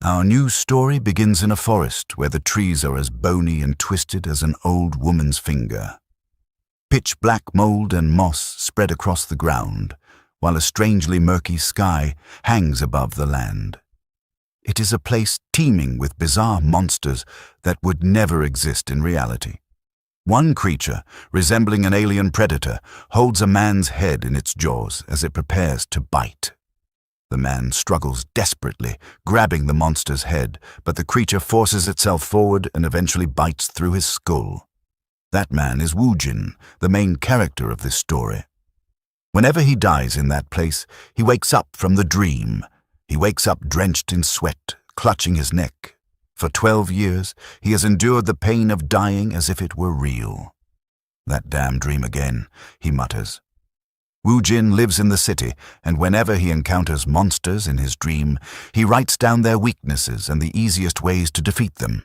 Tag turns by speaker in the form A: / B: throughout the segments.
A: Our new story begins in a forest where the trees are as bony and twisted as an old woman's finger. Pitch black mold and moss spread across the ground, while a strangely murky sky hangs above the land. It is a place teeming with bizarre monsters that would never exist in reality. One creature, resembling an alien predator, holds a man's head in its jaws as it prepares to bite. The man struggles desperately, grabbing the monster's head, but the creature forces itself forward and eventually bites through his skull. That man is Woojin, the main character of this story. Whenever he dies in that place, he wakes up from the dream. He wakes up drenched in sweat, clutching his neck. For 12 years, he has endured the pain of dying as if it were real. "That damn dream again," he mutters. Woojin lives in the city, and whenever he encounters monsters in his dream, he writes down their weaknesses and the easiest ways to defeat them.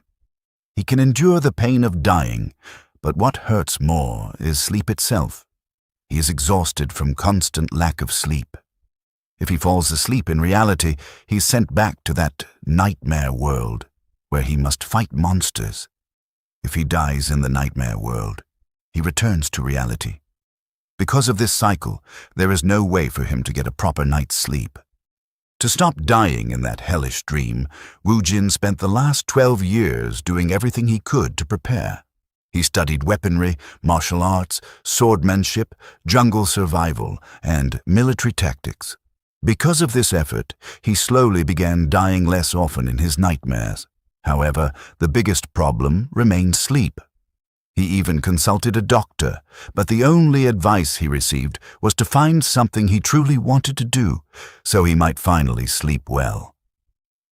A: He can endure the pain of dying, but what hurts more is sleep itself. He is exhausted from constant lack of sleep. If he falls asleep in reality, he is sent back to that nightmare world, where he must fight monsters. If he dies in the nightmare world, he returns to reality. Because of this cycle, there is no way for him to get a proper night's sleep. To stop dying in that hellish dream, Woojin spent the last 12 years doing everything he could to prepare. He studied weaponry, martial arts, swordsmanship, jungle survival, and military tactics. Because of this effort, he slowly began dying less often in his nightmares. However, the biggest problem remained sleep. He even consulted a doctor, but the only advice he received was to find something he truly wanted to do, so he might finally sleep well.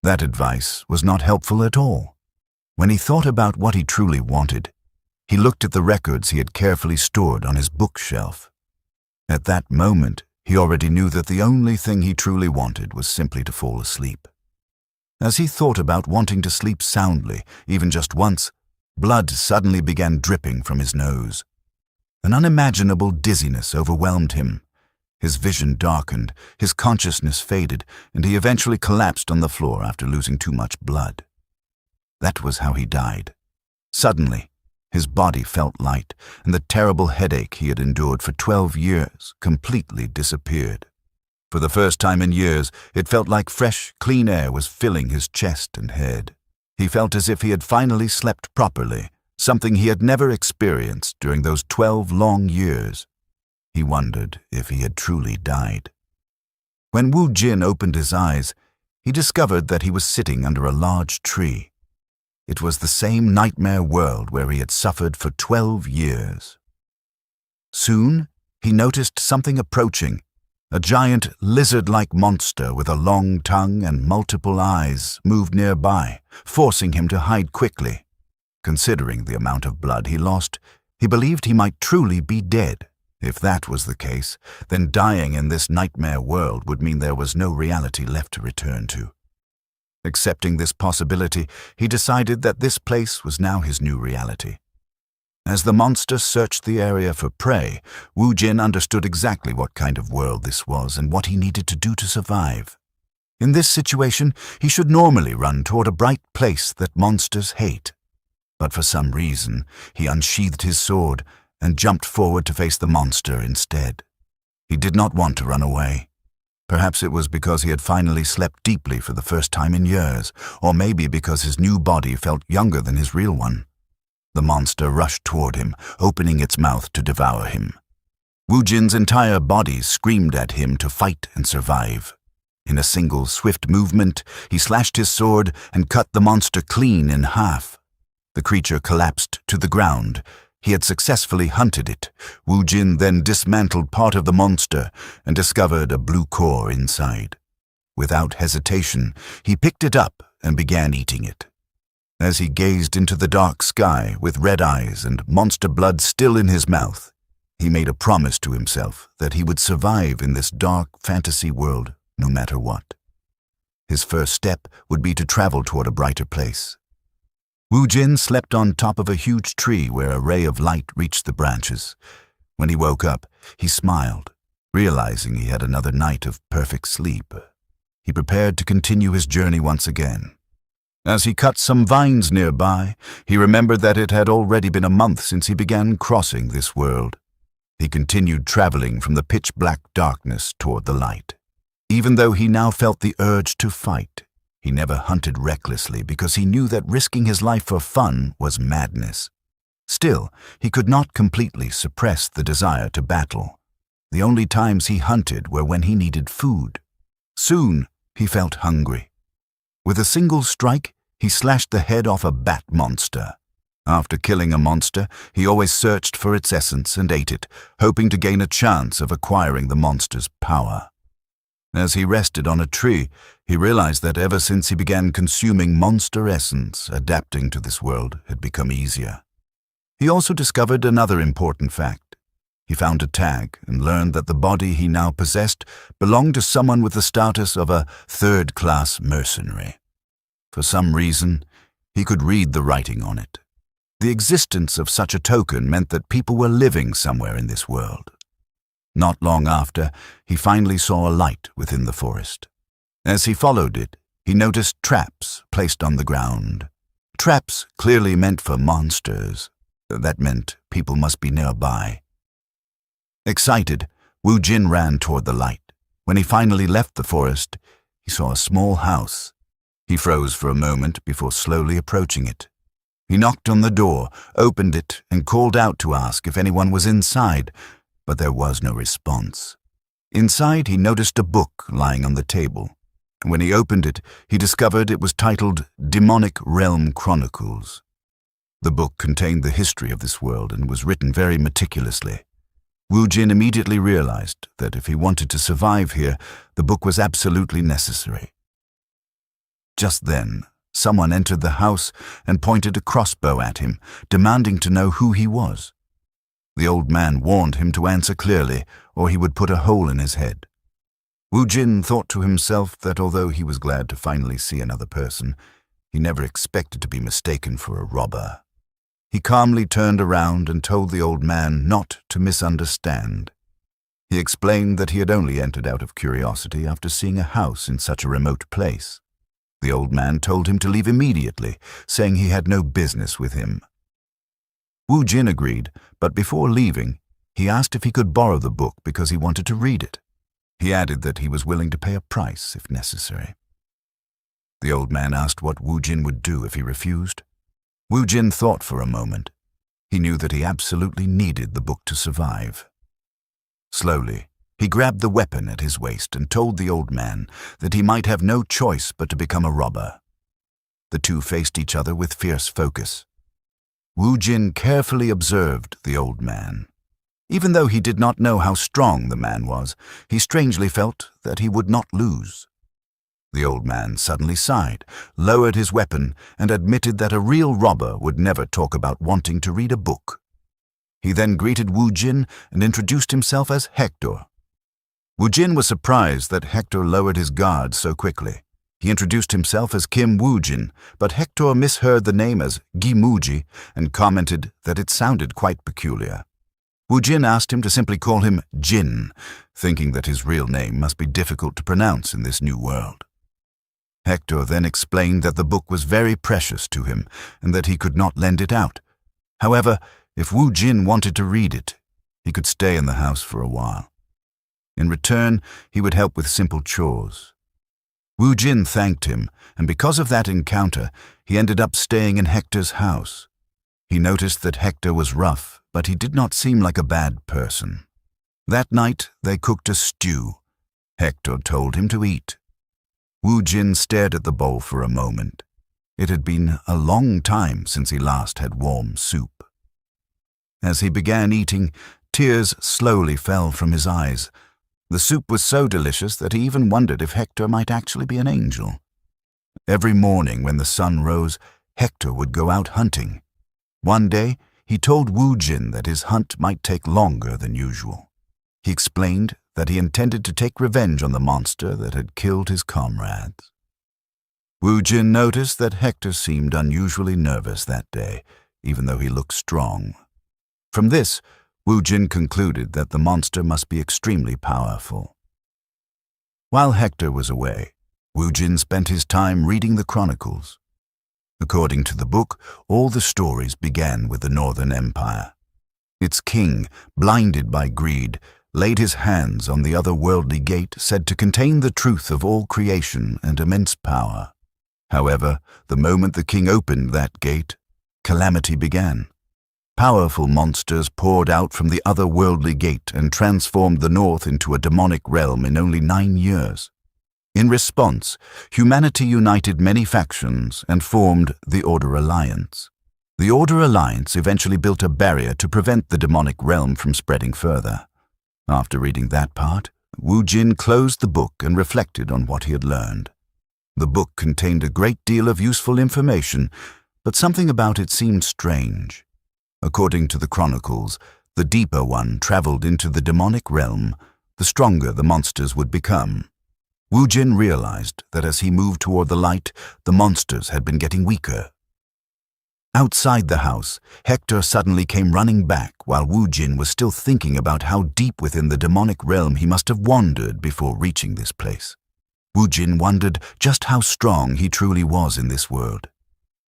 A: That advice was not helpful at all. When he thought about what he truly wanted, he looked at the records he had carefully stored on his bookshelf. At that moment, he already knew that the only thing he truly wanted was simply to fall asleep. As he thought about wanting to sleep soundly, even just once, blood suddenly began dripping from his nose. An unimaginable dizziness overwhelmed him. His vision darkened, his consciousness faded, and he eventually collapsed on the floor after losing too much blood. That was how he died. Suddenly, his body felt light, and the terrible headache he had endured for 12 years completely disappeared. For the first time in years, it felt like fresh, clean air was filling his chest and head. He felt as if he had finally slept properly, something he had never experienced during those 12 long years. He wondered if he had truly died. When Woojin opened his eyes, he discovered that he was sitting under a large tree. It was the same nightmare world where he had suffered for 12 years. Soon, he noticed something approaching. A giant lizard-like monster with a long tongue and multiple eyes moved nearby, forcing him to hide quickly. Considering the amount of blood he lost, he believed he might truly be dead. If that was the case, then dying in this nightmare world would mean there was no reality left to return to. Accepting this possibility, he decided that this place was now his new reality. As the monster searched the area for prey, Woojin understood exactly what kind of world this was and what he needed to do to survive. In this situation, he should normally run toward a bright place that monsters hate. But for some reason, he unsheathed his sword and jumped forward to face the monster instead. He did not want to run away. Perhaps it was because he had finally slept deeply for the first time in years, or maybe because his new body felt younger than his real one. The monster rushed toward him, opening its mouth to devour him. Woojin's entire body screamed at him to fight and survive. In a single swift movement, he slashed his sword and cut the monster clean in half. The creature collapsed to the ground. He had successfully hunted it. Woojin then dismantled part of the monster and discovered a blue core inside. Without hesitation, he picked it up and began eating it. As he gazed into the dark sky with red eyes and monster blood still in his mouth, he made a promise to himself that he would survive in this dark fantasy world no matter what. His first step would be to travel toward a brighter place. Woojin slept on top of a huge tree where a ray of light reached the branches. When he woke up, he smiled, realizing he had another night of perfect sleep. He prepared to continue his journey once again. As he cut some vines nearby, he remembered that it had already been a month since he began crossing this world. He continued traveling from the pitch-black darkness toward the light. Even though he now felt the urge to fight, he never hunted recklessly because he knew that risking his life for fun was madness. Still, he could not completely suppress the desire to battle. The only times he hunted were when he needed food. Soon, he felt hungry. With a single strike, he slashed the head off a bat monster. After killing a monster, he always searched for its essence and ate it, hoping to gain a chance of acquiring the monster's power. As he rested on a tree, he realized that ever since he began consuming monster essence, adapting to this world had become easier. He also discovered another important fact. He found a tag and learned that the body he now possessed belonged to someone with the status of a third-class mercenary. For some reason, he could read the writing on it. The existence of such a token meant that people were living somewhere in this world. Not long after, he finally saw a light within the forest. As he followed it, he noticed traps placed on the ground. Traps clearly meant for monsters. That meant people must be nearby. Excited, Wu Jin ran toward the light. When he finally left the forest, he saw a small house. He froze for a moment before slowly approaching it. He knocked on the door, opened it, and called out to ask if anyone was inside, but there was no response. Inside, he noticed a book lying on the table. When he opened it, he discovered it was titled Demonic Realm Chronicles. The book contained the history of this world and was written very meticulously. Wu Jin immediately realized that if he wanted to survive here, the book was absolutely necessary. Just then, someone entered the house and pointed a crossbow at him, demanding to know who he was. The old man warned him to answer clearly, or he would put a hole in his head. Wu Jin thought to himself that although he was glad to finally see another person, he never expected to be mistaken for a robber. He calmly turned around and told the old man not to misunderstand. He explained that he had only entered out of curiosity after seeing a house in such a remote place. The old man told him to leave immediately, saying he had no business with him. Wu Jin agreed, but before leaving, he asked if he could borrow the book because he wanted to read it. He added that he was willing to pay a price if necessary. The old man asked what Wu Jin would do if he refused. Wu Jin thought for a moment. He knew that he absolutely needed the book to survive. Slowly, he grabbed the weapon at his waist and told the old man that he might have no choice but to become a robber. The two faced each other with fierce focus. Wu Jin carefully observed the old man. Even though he did not know how strong the man was, he strangely felt that he would not lose. The old man suddenly sighed, lowered his weapon, and admitted that a real robber would never talk about wanting to read a book. He then greeted Wu Jin and introduced himself as Hector. Wu Jin was surprised that Hector lowered his guard so quickly. He introduced himself as Kim Wu Jin, but Hector misheard the name as Gimuji and commented that it sounded quite peculiar. Wu Jin asked him to simply call him Jin, thinking that his real name must be difficult to pronounce in this new world. Hector then explained that the book was very precious to him and that he could not lend it out. However, if Wu Jin wanted to read it, he could stay in the house for a while. In return, he would help with simple chores. Wu Jin thanked him, and because of that encounter, he ended up staying in Hector's house. He noticed that Hector was rough, but he did not seem like a bad person. That night, they cooked a stew. Hector told him to eat. Wu Jin stared at the bowl for a moment. It had been a long time since he last had warm soup. As he began eating, tears slowly fell from his eyes. The soup was so delicious that he even wondered if Hector might actually be an angel. Every morning when the sun rose, Hector would go out hunting. One day, he told Wu Jin that his hunt might take longer than usual. He explained that he intended to take revenge on the monster that had killed his comrades. Wu Jin noticed that Hector seemed unusually nervous that day, even though he looked strong. From this, Wu Jin concluded that the monster must be extremely powerful. While Hector was away, Wu Jin spent his time reading the chronicles. According to the book, all the stories began with the Northern Empire. Its king, blinded by greed, laid his hands on the otherworldly gate said to contain the truth of all creation and immense power. However, the moment the king opened that gate, calamity began. Powerful monsters poured out from the otherworldly gate and transformed the North into a demonic realm in only 9 years. In response, humanity united many factions and formed the Order Alliance. The Order Alliance eventually built a barrier to prevent the demonic realm from spreading further. After reading that part, Wu Jin closed the book and reflected on what he had learned. The book contained a great deal of useful information, but something about it seemed strange. According to the chronicles, the deeper one traveled into the demonic realm, the stronger the monsters would become. Wu Jin realized that as he moved toward the light, the monsters had been getting weaker. Outside the house, Hector suddenly came running back while Wu Jin was still thinking about how deep within the demonic realm he must have wandered before reaching this place. Wu Jin wondered just how strong he truly was in this world.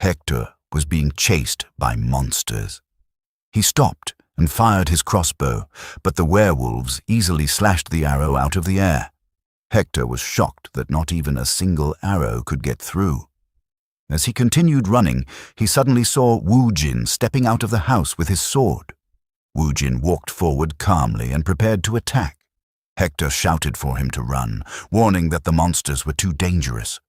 A: Hector was being chased by monsters. He stopped and fired his crossbow, but the werewolves easily slashed the arrow out of the air. Hector was shocked that not even a single arrow could get through. As he continued running, he suddenly saw Wu Jin stepping out of the house with his sword. Wu Jin walked forward calmly and prepared to attack. Hector shouted for him to run, warning that the monsters were too dangerous.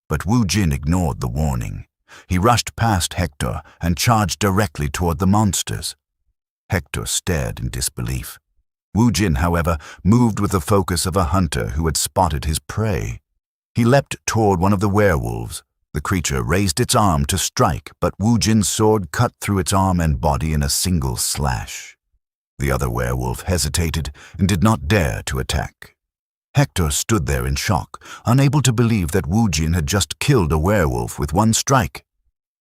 A: But Wu Jin ignored the warning. He rushed past Hector and charged directly toward the monsters. Hector stared in disbelief. Wu Jin, however, moved with the focus of a hunter who had spotted his prey. He leapt toward one of the werewolves. The creature raised its arm to strike, but Wu Jin's sword cut through its arm and body in a single slash. The other werewolf hesitated and did not dare to attack. Hector stood there in shock, unable to believe that Wu Jin had just killed a werewolf with one strike.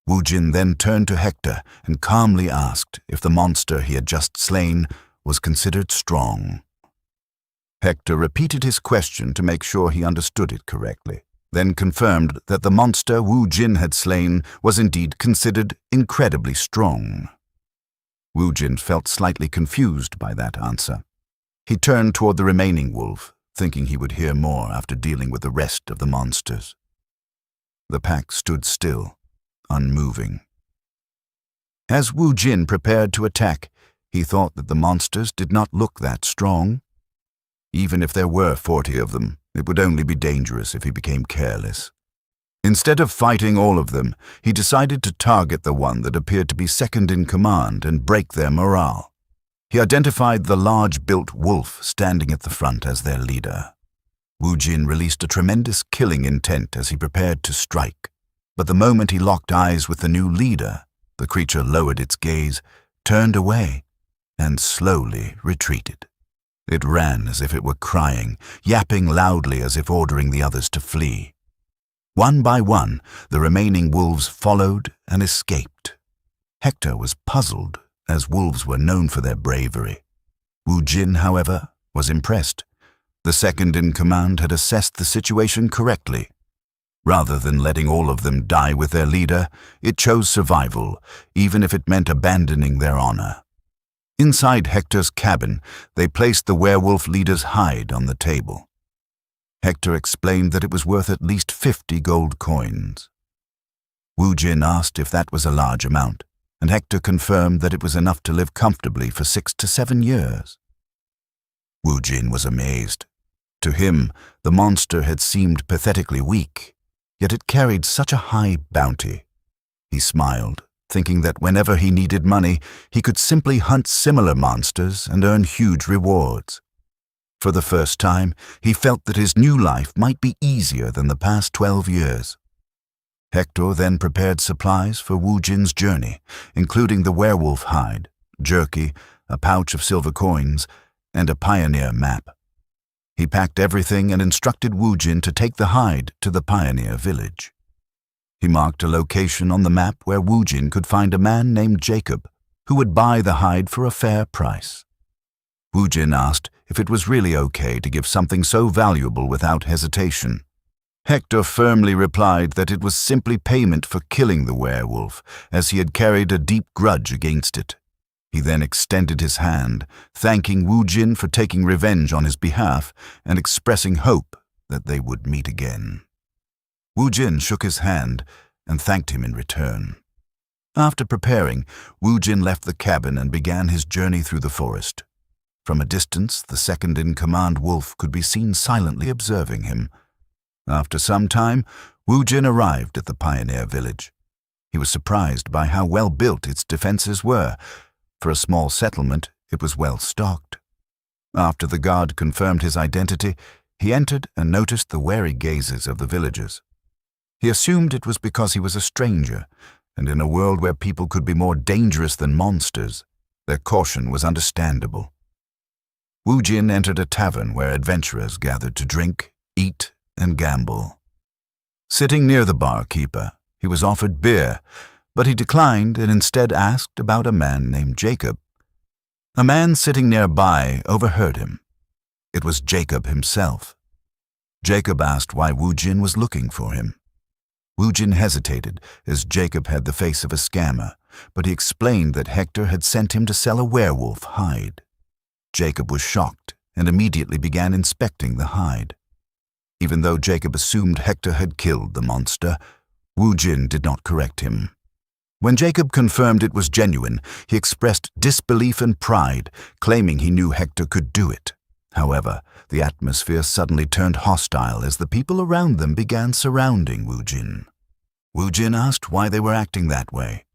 A: Wu Jin then turned to Hector and calmly asked if the monster he had just slain was considered strong. Hector repeated his question to make sure he understood it correctly, then confirmed that the monster Wu Jin had slain was indeed considered incredibly strong. Wu Jin felt slightly confused by that answer. He turned toward the remaining wolf, thinking he would hear more after dealing with the rest of the monsters. The pack stood still, unmoving. As Wu Jin prepared to attack, he thought that the monsters did not look that strong. Even if there were 40 of them, it would only be dangerous if he became careless. Instead of fighting all of them, he decided to target the one that appeared to be second in command and break their morale. He identified the large-built wolf standing at the front as their leader. Wu Jin released a tremendous killing intent as he prepared to strike. But the moment he locked eyes with the new leader, the creature lowered its gaze, turned away, and slowly retreated. It ran as if it were crying, yapping loudly as if ordering the others to flee. One by one, the remaining wolves followed and escaped. Hector was puzzled, as wolves were known for their bravery. Wu Jin, however, was impressed. The second in command had assessed the situation correctly. Rather than letting all of them die with their leader, it chose survival, even if it meant abandoning their honor. Inside Hector's cabin, they placed the werewolf leader's hide on the table. Hector explained that it was worth at least 50 gold coins. Wu Jin asked if that was a large amount, and Hector confirmed that it was enough to live comfortably for 6 to 7 years. Wu Jin was amazed. To him, the monster had seemed pathetically weak, yet it carried such a high bounty. He smiled, thinking that whenever he needed money, he could simply hunt similar monsters and earn huge rewards. For the first time, he felt that his new life might be easier than the past 12 years. Hector then prepared supplies for Wu Jin's journey, including the werewolf hide, jerky, a pouch of silver coins, and a pioneer map. He packed everything and instructed Wu Jin to take the hide to the pioneer village. He marked a location on the map where Wu Jin could find a man named Jacob, who would buy the hide for a fair price. Wu Jin asked if it was really okay to give something so valuable without hesitation. Hector firmly replied that it was simply payment for killing the werewolf, as he had carried a deep grudge against it. He then extended his hand, thanking Wu Jin for taking revenge on his behalf and expressing hope that they would meet again. Wu Jin shook his hand and thanked him in return. After preparing, Wu Jin left the cabin and began his journey through the forest. From a distance, the second-in-command wolf could be seen silently observing him. After some time, Wu Jin arrived at the pioneer village. He was surprised by how well built its defenses were. For a small settlement, it was well stocked. After the guard confirmed his identity, he entered and noticed the wary gazes of the villagers. He assumed it was because he was a stranger, and in a world where people could be more dangerous than monsters, their caution was understandable. Wu Jin entered a tavern where adventurers gathered to drink, eat, and gamble. Sitting near the barkeeper, he was offered beer, but he declined and instead asked about a man named Jacob. A man sitting nearby overheard him. It was Jacob himself. Jacob asked why Wu Jin was looking for him. Wu Jin hesitated, as Jacob had the face of a scammer, but he explained that Hector had sent him to sell a werewolf hide. Jacob was shocked and immediately began inspecting the hide. Even though Jacob assumed Hector had killed the monster, Wu Jin did not correct him. When Jacob confirmed it was genuine, he expressed disbelief and pride, claiming he knew Hector could do it. However, the atmosphere suddenly turned hostile as the people around them began surrounding Wu Jin. Wu Jin asked why they were acting that way.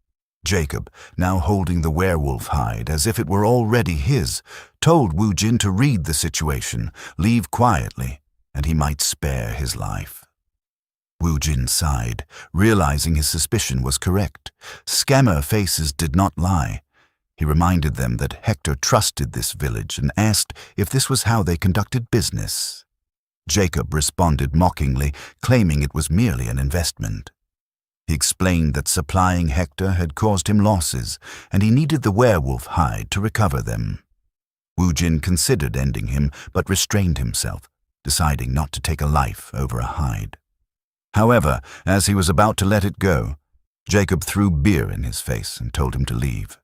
A: Jacob, now holding the werewolf hide as if it were already his, told Wu Jin to read the situation, leave quietly, and he might spare his life. Wu Jin sighed, realizing his suspicion was correct. Scammer faces did not lie. He reminded them that Hector trusted this village and asked if this was how they conducted business. Jacob responded mockingly, claiming it was merely an investment. He explained that supplying Hector had caused him losses, and he needed the werewolf hide to recover them. Wu Jin considered ending him, but restrained himself, deciding not to take a life over a hide. However, as he was about to let it go, Jacob threw beer in his face and told him to leave.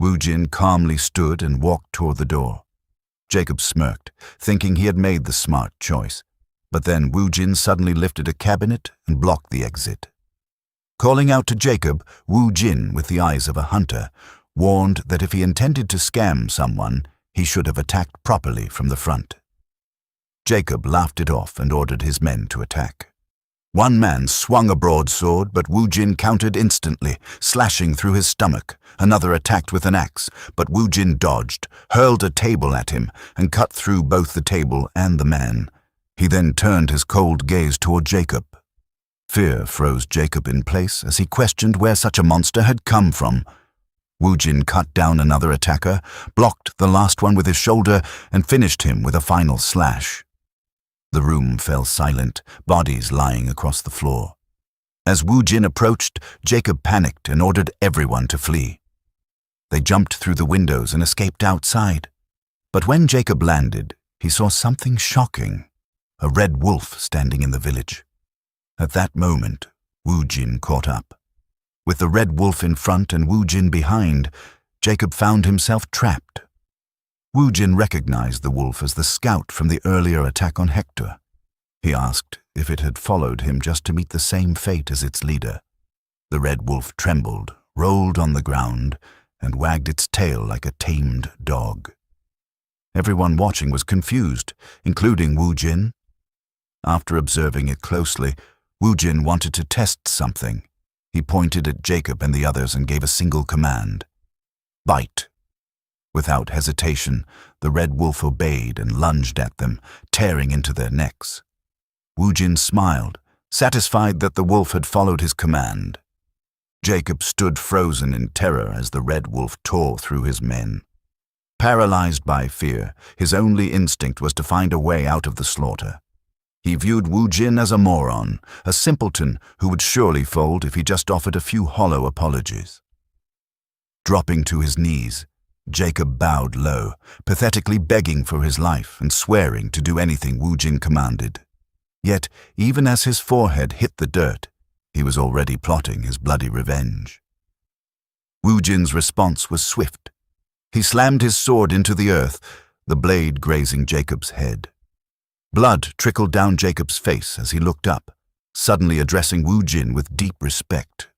A: Wu Jin calmly stood and walked toward the door. Jacob smirked, thinking he had made the smart choice, but then Wu Jin suddenly lifted a cabinet and blocked the exit. Calling out to Jacob, Wu Jin, with the eyes of a hunter, warned that if he intended to scam someone, he should have attacked properly from the front. Jacob laughed it off and ordered his men to attack. One man swung a broadsword, but Wu Jin countered instantly, slashing through his stomach. Another attacked with an axe, but Wu Jin dodged, hurled a table at him, and cut through both the table and the man. He then turned his cold gaze toward Jacob. Fear froze Jacob in place as he questioned where such a monster had come from. Wu Jin cut down another attacker, blocked the last one with his shoulder, and finished him with a final slash. The room fell silent, bodies lying across the floor. As Wu Jin approached, Jacob panicked and ordered everyone to flee. They jumped through the windows and escaped outside. But when Jacob landed, he saw something shocking: a red wolf standing in the village. At that moment, Wu Jin caught up. With the red wolf in front and Wu Jin behind, Jacob found himself trapped. Wu Jin recognized the wolf as the scout from the earlier attack on Hector. He asked if it had followed him just to meet the same fate as its leader. The red wolf trembled, rolled on the ground, and wagged its tail like a tamed dog. Everyone watching was confused, including Wu Jin. After observing it closely, Wu Jin wanted to test something. He pointed at Jacob and the others and gave a single command: "Bite." Without hesitation, the red wolf obeyed and lunged at them, tearing into their necks. Wu Jin smiled, satisfied that the wolf had followed his command. Jacob stood frozen in terror as the red wolf tore through his men. Paralyzed by fear, his only instinct was to find a way out of the slaughter. He viewed Wu Jin as a moron, a simpleton who would surely fold if he just offered a few hollow apologies. Dropping to his knees, Jacob bowed low, pathetically begging for his life and swearing to do anything Wu Jin commanded. Yet, even as his forehead hit the dirt, he was already plotting his bloody revenge. Wu Jin's response was swift. He slammed his sword into the earth, the blade grazing Jacob's head. Blood trickled down Jacob's face as he looked up, suddenly addressing Wu Jin with deep respect.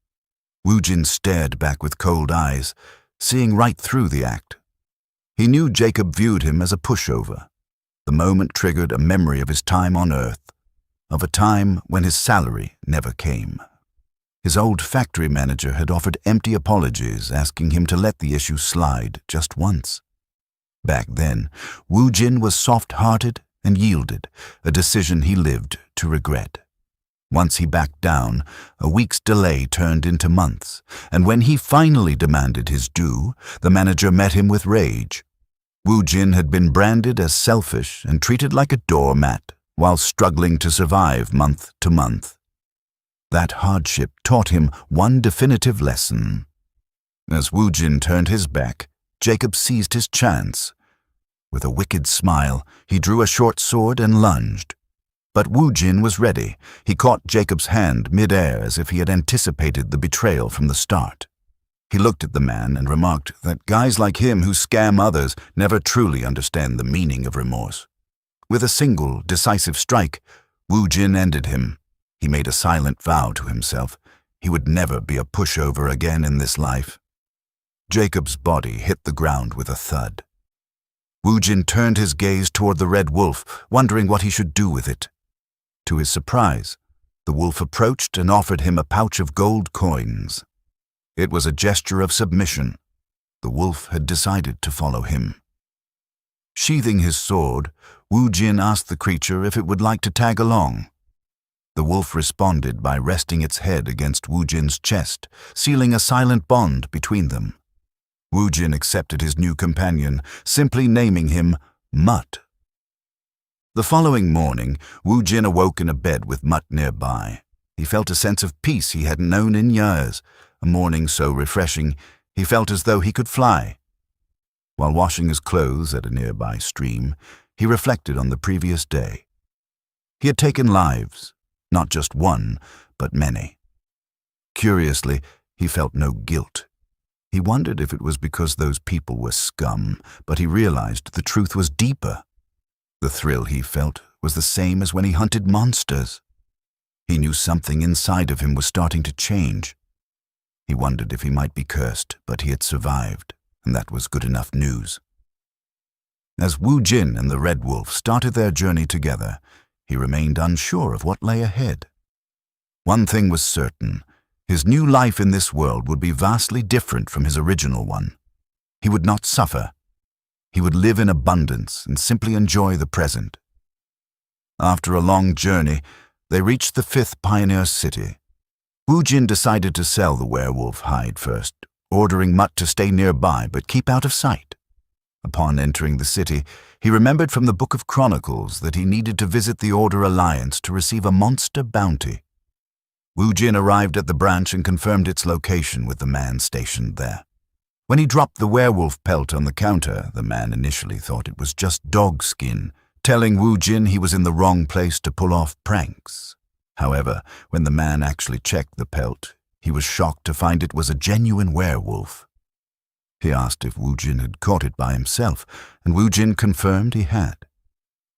A: Wu Jin stared back with cold eyes, seeing right through the act. He knew Jacob viewed him as a pushover. The moment triggered a memory of his time on Earth, of a time when his salary never came. His old factory manager had offered empty apologies, asking him to let the issue slide just once. Back then, Wu Jin was soft-hearted and yielded, a decision he lived to regret. Once he backed down, a week's delay turned into months, and when he finally demanded his due, the manager met him with rage. Wu Jin had been branded as selfish and treated like a doormat while struggling to survive month to month. That hardship taught him one definitive lesson. As Wu Jin turned his back, Jacob seized his chance. With a wicked smile, he drew a short sword and lunged. But Wu Jin was ready. He caught Jacob's hand mid-air as if he had anticipated the betrayal from the start. He looked at the man and remarked that guys like him who scam others never truly understand the meaning of remorse. With a single, decisive strike, Wu Jin ended him. He made a silent vow to himself. He would never be a pushover again in this life. Jacob's body hit the ground with a thud. Wu Jin turned his gaze toward the red wolf, wondering what he should do with it. To his surprise, the wolf approached and offered him a pouch of gold coins. It was a gesture of submission. The wolf had decided to follow him. Sheathing his sword, Wu Jin asked the creature if it would like to tag along. The wolf responded by resting its head against Wu Jin's chest, sealing a silent bond between them. Wu Jin accepted his new companion, simply naming him Mutt. The following morning, Wu Jin awoke in a bed with Mutt nearby. He felt a sense of peace he hadn't known in years, a morning so refreshing he felt as though he could fly. While washing his clothes at a nearby stream, he reflected on the previous day. He had taken lives, not just one, but many. Curiously, he felt no guilt. He wondered if it was because those people were scum, but he realized the truth was deeper. The thrill he felt was the same as when he hunted monsters. He knew something inside of him was starting to change. He wondered if he might be cursed, but he had survived, and that was good enough news. As Wu Jin and the Red Wolf started their journey together, he remained unsure of what lay ahead. One thing was certain: his new life in this world would be vastly different from his original one. He would not suffer. He would live in abundance and simply enjoy the present. After a long journey, they reached the 5th pioneer city. Wu Jin decided to sell the werewolf hide first, ordering Mutt to stay nearby but keep out of sight. Upon entering the city, he remembered from the Book of Chronicles that he needed to visit the Order Alliance to receive a monster bounty. Wu Jin arrived at the branch and confirmed its location with the man stationed there. When he dropped the werewolf pelt on the counter, the man initially thought it was just dog skin, telling Wu Jin he was in the wrong place to pull off pranks. However, when the man actually checked the pelt, he was shocked to find it was a genuine werewolf. He asked if Wu Jin had caught it by himself, and Wu Jin confirmed he had.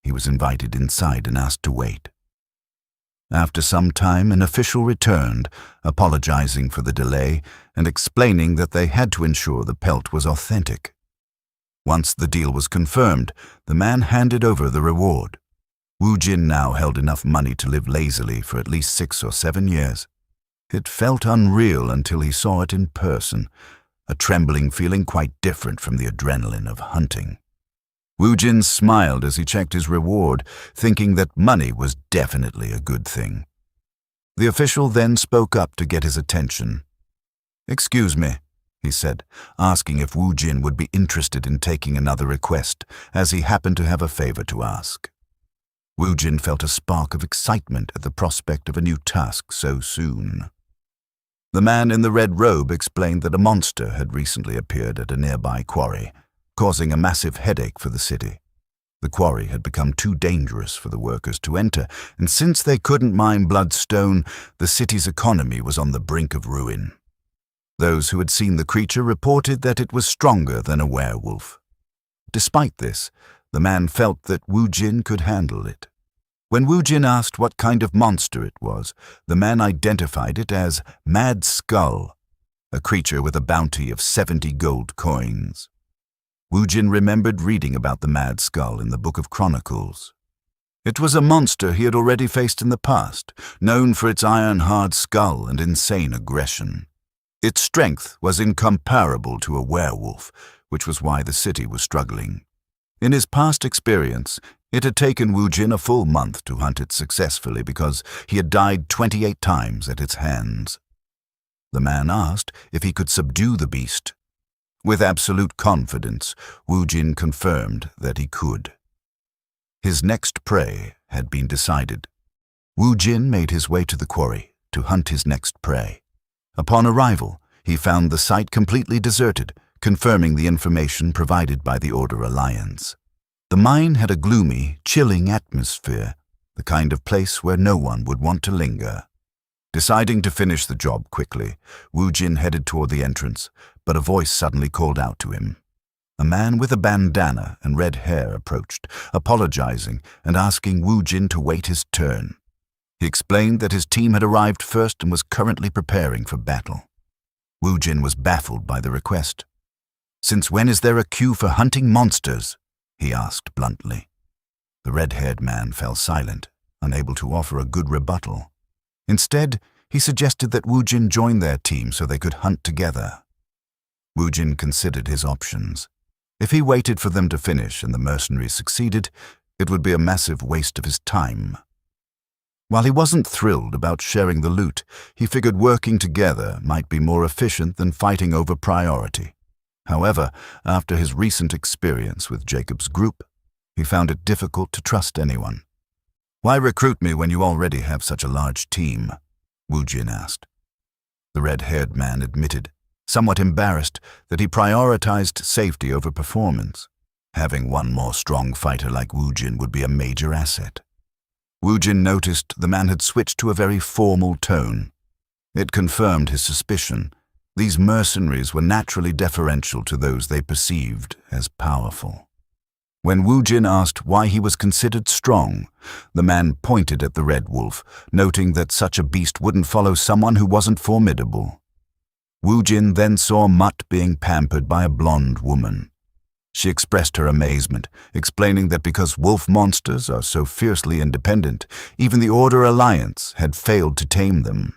A: He was invited inside and asked to wait. After some time, an official returned, apologizing for the delay and explaining that they had to ensure the pelt was authentic. Once the deal was confirmed, the man handed over the reward. Wu Jin now held enough money to live lazily for at least 6 or 7 years. It felt unreal until he saw it in person, a trembling feeling quite different from the adrenaline of hunting. Wu Jin smiled as he checked his reward, thinking that money was definitely a good thing. The official then spoke up to get his attention. "Excuse me," he said, asking if Wu Jin would be interested in taking another request, as he happened to have a favor to ask. Wu Jin felt a spark of excitement at the prospect of a new task so soon. The man in the red robe explained that a monster had recently appeared at a nearby quarry, causing a massive headache for the city. The quarry had become too dangerous for the workers to enter, and since they couldn't mine bloodstone, the city's economy was on the brink of ruin. Those who had seen the creature reported that it was stronger than a werewolf. Despite this, the man felt that Wu Jin could handle it. When Wu Jin asked what kind of monster it was, the man identified it as Mad Skull, a creature with a bounty of 70 gold coins. Wu Jin remembered reading about the Mad Skull in the Book of Chronicles. It was a monster he had already faced in the past, known for its iron-hard skull and insane aggression. Its strength was incomparable to a werewolf, which was why the city was struggling. In his past experience, it had taken Wu Jin a full month to hunt it successfully because he had died 28 times at its hands. The man asked if he could subdue the beast. With absolute confidence, Wu Jin confirmed that he could. His next prey had been decided. Wu Jin made his way to the quarry to hunt his next prey. Upon arrival, he found the site completely deserted, confirming the information provided by the Order Alliance. The mine had a gloomy, chilling atmosphere, the kind of place where no one would want to linger. Deciding to finish the job quickly, Wu Jin headed toward the entrance, but a voice suddenly called out to him. A man with a bandana and red hair approached, apologizing and asking Wu Jin to wait his turn. He explained that his team had arrived first and was currently preparing for battle. Wu Jin was baffled by the request. "Since when is there a queue for hunting monsters?" he asked bluntly. The red-haired man fell silent, unable to offer a good rebuttal. Instead, he suggested that Wu Jin join their team so they could hunt together. Wu Jin considered his options. If he waited for them to finish and the mercenaries succeeded, it would be a massive waste of his time. While he wasn't thrilled about sharing the loot, he figured working together might be more efficient than fighting over priority. However, after his recent experience with Jacob's group, he found it difficult to trust anyone. "Why recruit me when you already have such a large team?" Wu Jin asked. The red-haired man admitted, somewhat embarrassed, that he prioritized safety over performance. Having one more strong fighter like Wu Jin would be a major asset. Wu Jin noticed the man had switched to a very formal tone. It confirmed his suspicion. These mercenaries were naturally deferential to those they perceived as powerful. When Wu Jin asked why he was considered strong, the man pointed at the red wolf, noting that such a beast wouldn't follow someone who wasn't formidable. Wu Jin then saw Mutt being pampered by a blonde woman. She expressed her amazement, explaining that because wolf monsters are so fiercely independent, even the Order Alliance had failed to tame them.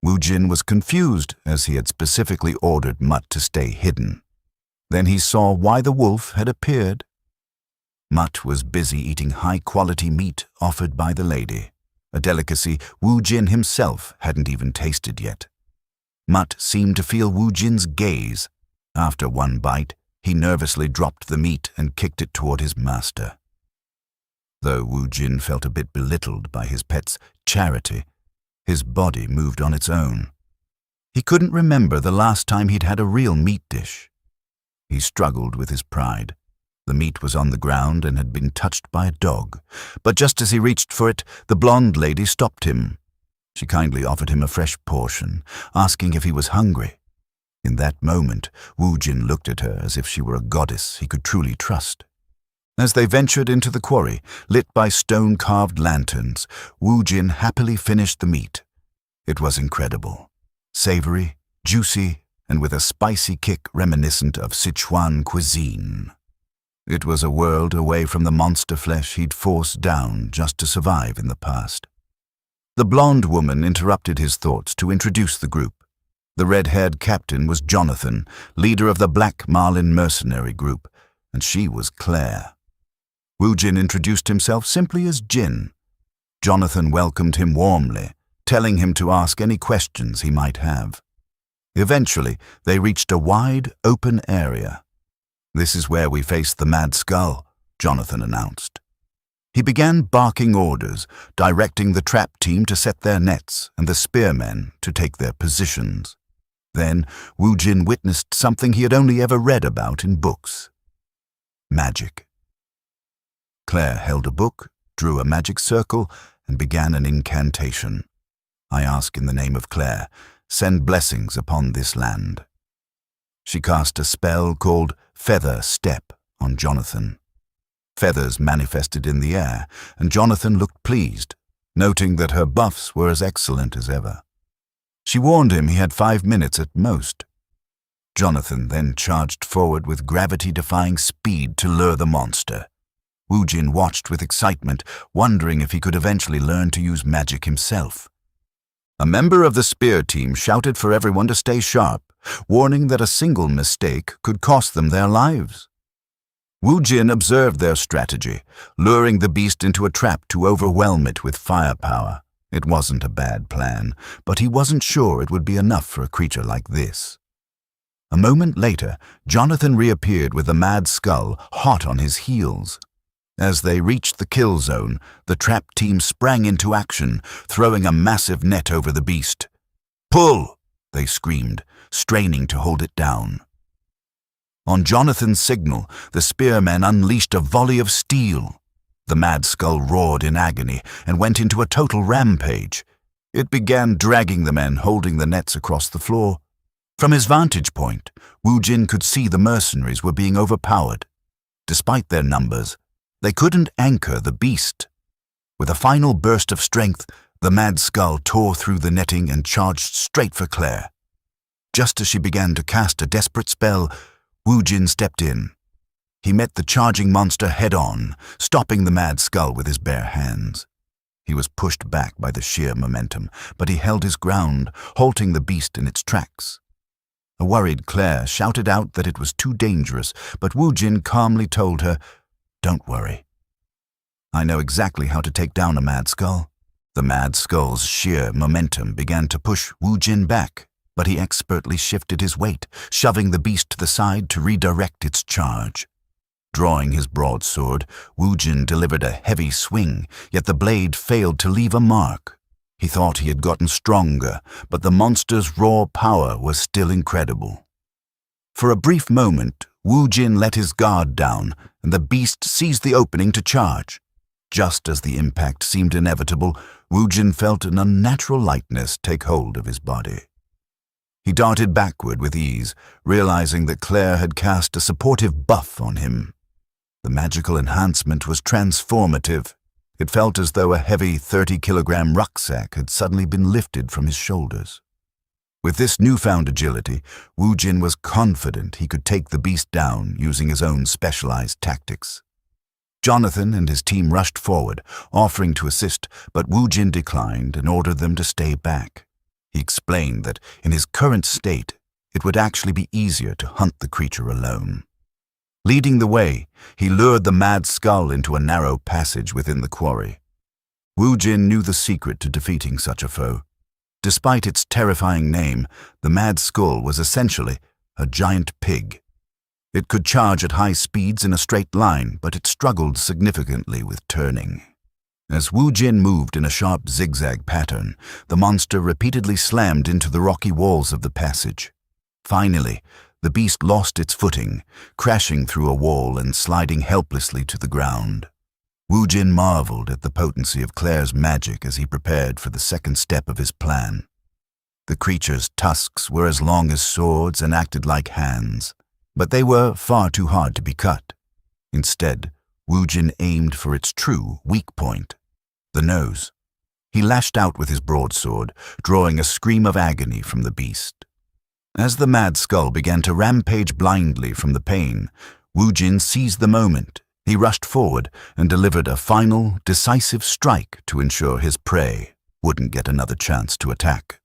A: Wu Jin was confused, as he had specifically ordered Mutt to stay hidden. Then he saw why the wolf had appeared. Mutt was busy eating high-quality meat offered by the lady, a delicacy Wu Jin himself hadn't even tasted yet. Mutt seemed to feel Wu Jin's gaze. After one bite, he nervously dropped the meat and kicked it toward his master. Though Wu Jin felt a bit belittled by his pet's charity, his body moved on its own. He couldn't remember the last time he'd had a real meat dish. He struggled with his pride. The meat was on the ground and had been touched by a dog, but just as he reached for it, the blonde lady stopped him. She kindly offered him a fresh portion, asking if he was hungry. In that moment, Wu Jin looked at her as if she were a goddess he could truly trust. As they ventured into the quarry, lit by stone-carved lanterns, Wu Jin happily finished the meat. It was incredible. Savory, juicy, and with a spicy kick reminiscent of Sichuan cuisine. It was a world away from the monster flesh he'd forced down just to survive in the past. The blonde woman interrupted his thoughts to introduce the group. The red-haired captain was Jonathan, leader of the Black Marlin mercenary group, and she was Claire. Wu Jin introduced himself simply as Jin. Jonathan welcomed him warmly, telling him to ask any questions he might have. Eventually, they reached a wide, open area. "This is where we face the Mad Skull," Jonathan announced. He began barking orders, directing the trap team to set their nets and the spearmen to take their positions. Then, Wu Jin witnessed something he had only ever read about in books. Magic. Claire held a book, drew a magic circle, and began an incantation. I ask in the name of Claire, send blessings upon this land. She cast a spell called Feather Step on Jonathan. Feathers manifested in the air, and Jonathan looked pleased, noting that her buffs were as excellent as ever. She warned him he had 5 minutes at most. Jonathan then charged forward with gravity-defying speed to lure the monster. Woojin watched with excitement, wondering if he could eventually learn to use magic himself. A member of the spear team shouted for everyone to stay sharp, warning that a single mistake could cost them their lives. Woojin observed their strategy, luring the beast into a trap to overwhelm it with firepower. It wasn't a bad plan, but he wasn't sure it would be enough for a creature like this. A moment later, Jonathan reappeared with the mad skull hot on his heels. As they reached the kill zone, the trap team sprang into action, throwing a massive net over the beast. "Pull!" they screamed, straining to hold it down. On Jonathan's signal, the spearmen unleashed a volley of steel. The mad skull roared in agony and went into a total rampage. It began dragging the men holding the nets across the floor. From his vantage point, Woojin could see the mercenaries were being overpowered. Despite their numbers, they couldn't anchor the beast. With a final burst of strength, the mad skull tore through the netting and charged straight for Claire. Just as she began to cast a desperate spell, Woojin stepped in. He met the charging monster head-on, stopping the mad skull with his bare hands. He was pushed back by the sheer momentum, but he held his ground, halting the beast in its tracks. A worried Claire shouted out that it was too dangerous, but Woojin calmly told her, "Don't worry. I know exactly how to take down a mad skull." The mad skull's sheer momentum began to push Woojin back, but he expertly shifted his weight, shoving the beast to the side to redirect its charge. Drawing his broadsword, Woojin delivered a heavy swing, yet the blade failed to leave a mark. He thought he had gotten stronger, but the monster's raw power was still incredible. For a brief moment, Woojin let his guard down, and the beast seized the opening to charge. Just as the impact seemed inevitable, Woojin felt an unnatural lightness take hold of his body. He darted backward with ease, realizing that Claire had cast a supportive buff on him. The magical enhancement was transformative. It felt as though a heavy 30-kilogram rucksack had suddenly been lifted from his shoulders. With this newfound agility, Woojin was confident he could take the beast down using his own specialized tactics. Jonathan and his team rushed forward, offering to assist, but Woojin declined and ordered them to stay back. He explained that in his current state, it would actually be easier to hunt the creature alone. Leading the way, he lured the mad skull into a narrow passage within the quarry. Woojin knew the secret to defeating such a foe. Despite its terrifying name, the mad skull was essentially a giant pig. It could charge at high speeds in a straight line, but it struggled significantly with turning. As Woojin moved in a sharp zigzag pattern, the monster repeatedly slammed into the rocky walls of the passage. Finally, the beast lost its footing, crashing through a wall and sliding helplessly to the ground. Woojin marveled at the potency of Claire's magic as he prepared for the second step of his plan. The creature's tusks were as long as swords and acted like hands, but they were far too hard to be cut. Instead, Woojin aimed for its true weak point, the nose. He lashed out with his broadsword, drawing a scream of agony from the beast. As the mad skull began to rampage blindly from the pain, Woojin seized the moment. He rushed forward and delivered a final, decisive strike to ensure his prey wouldn't get another chance to attack.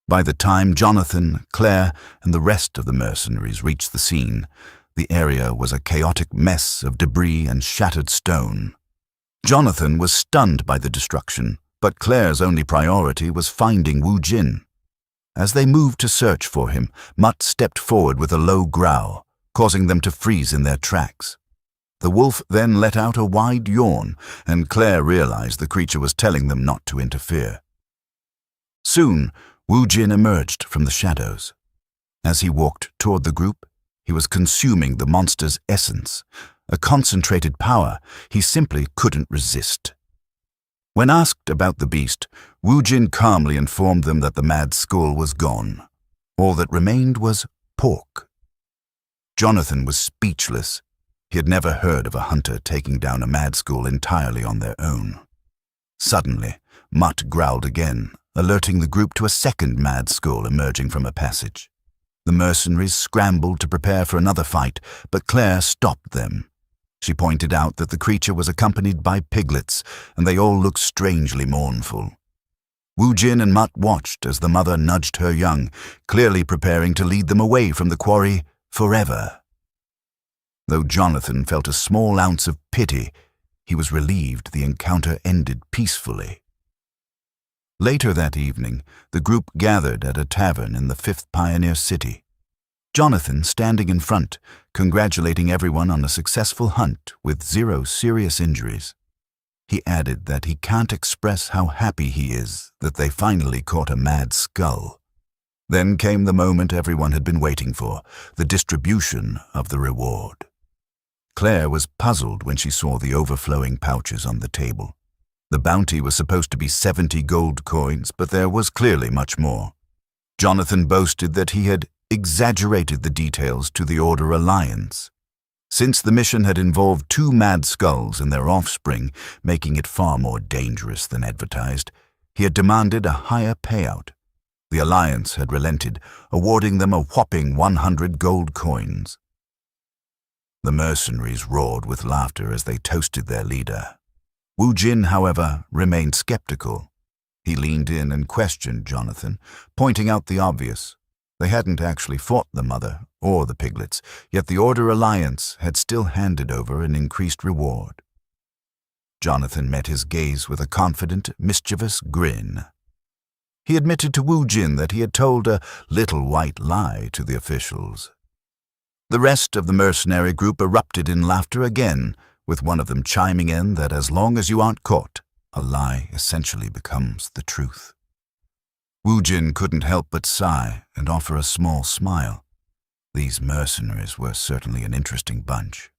A: By the time Jonathan, Claire, and the rest of the mercenaries reached the scene, the area was a chaotic mess of debris and shattered stone. Jonathan was stunned by the destruction, but Claire's only priority was finding Woojin. As they moved to search for him, Mutt stepped forward with a low growl, causing them to freeze in their tracks. The wolf then let out a wide yawn, and Claire realized the creature was telling them not to interfere. Soon, Woojin emerged from the shadows. As he walked toward the group, he was consuming the monster's essence, a concentrated power he simply couldn't resist. When asked about the beast, Wu Jin calmly informed them that the mad skull was gone. All that remained was pork. Jonathan was speechless. He had never heard of a hunter taking down a mad skull entirely on their own. Suddenly, Mutt growled again, alerting the group to a second mad skull emerging from a passage. The mercenaries scrambled to prepare for another fight, but Claire stopped them. She pointed out that the creature was accompanied by piglets, and they all looked strangely mournful. Wu Jin and Mutt watched as the mother nudged her young, clearly preparing to lead them away from the quarry forever. Though Jonathan felt a small ounce of pity, he was relieved the encounter ended peacefully. Later that evening, the group gathered at a tavern in the 5th Pioneer City. Jonathan standing in front, congratulating everyone on a successful hunt with 0 serious injuries. He added that he can't express how happy he is that they finally caught a mad skull. Then came the moment everyone had been waiting for, the distribution of the reward. Claire was puzzled when she saw the overflowing pouches on the table. The bounty was supposed to be 70 gold coins, but there was clearly much more. Jonathan boasted that he had exaggerated the details to the Order Alliance. Since the mission had involved 2 mad skulls and their offspring, making it far more dangerous than advertised, he had demanded a higher payout. The Alliance had relented, awarding them a whopping 100 gold coins. The mercenaries roared with laughter as they toasted their leader. Wu Jin, however, remained skeptical. He leaned in and questioned Jonathan, pointing out the obvious. They hadn't actually fought the mother or the piglets, yet the Order Alliance had still handed over an increased reward. Jonathan met his gaze with a confident, mischievous grin. He admitted to Wu Jin that he had told a little white lie to the officials. The rest of the mercenary group erupted in laughter again, with one of them chiming in that as long as you aren't caught, a lie essentially becomes the truth. Wu Jin couldn't help but sigh and offer a small smile. These mercenaries were certainly an interesting bunch.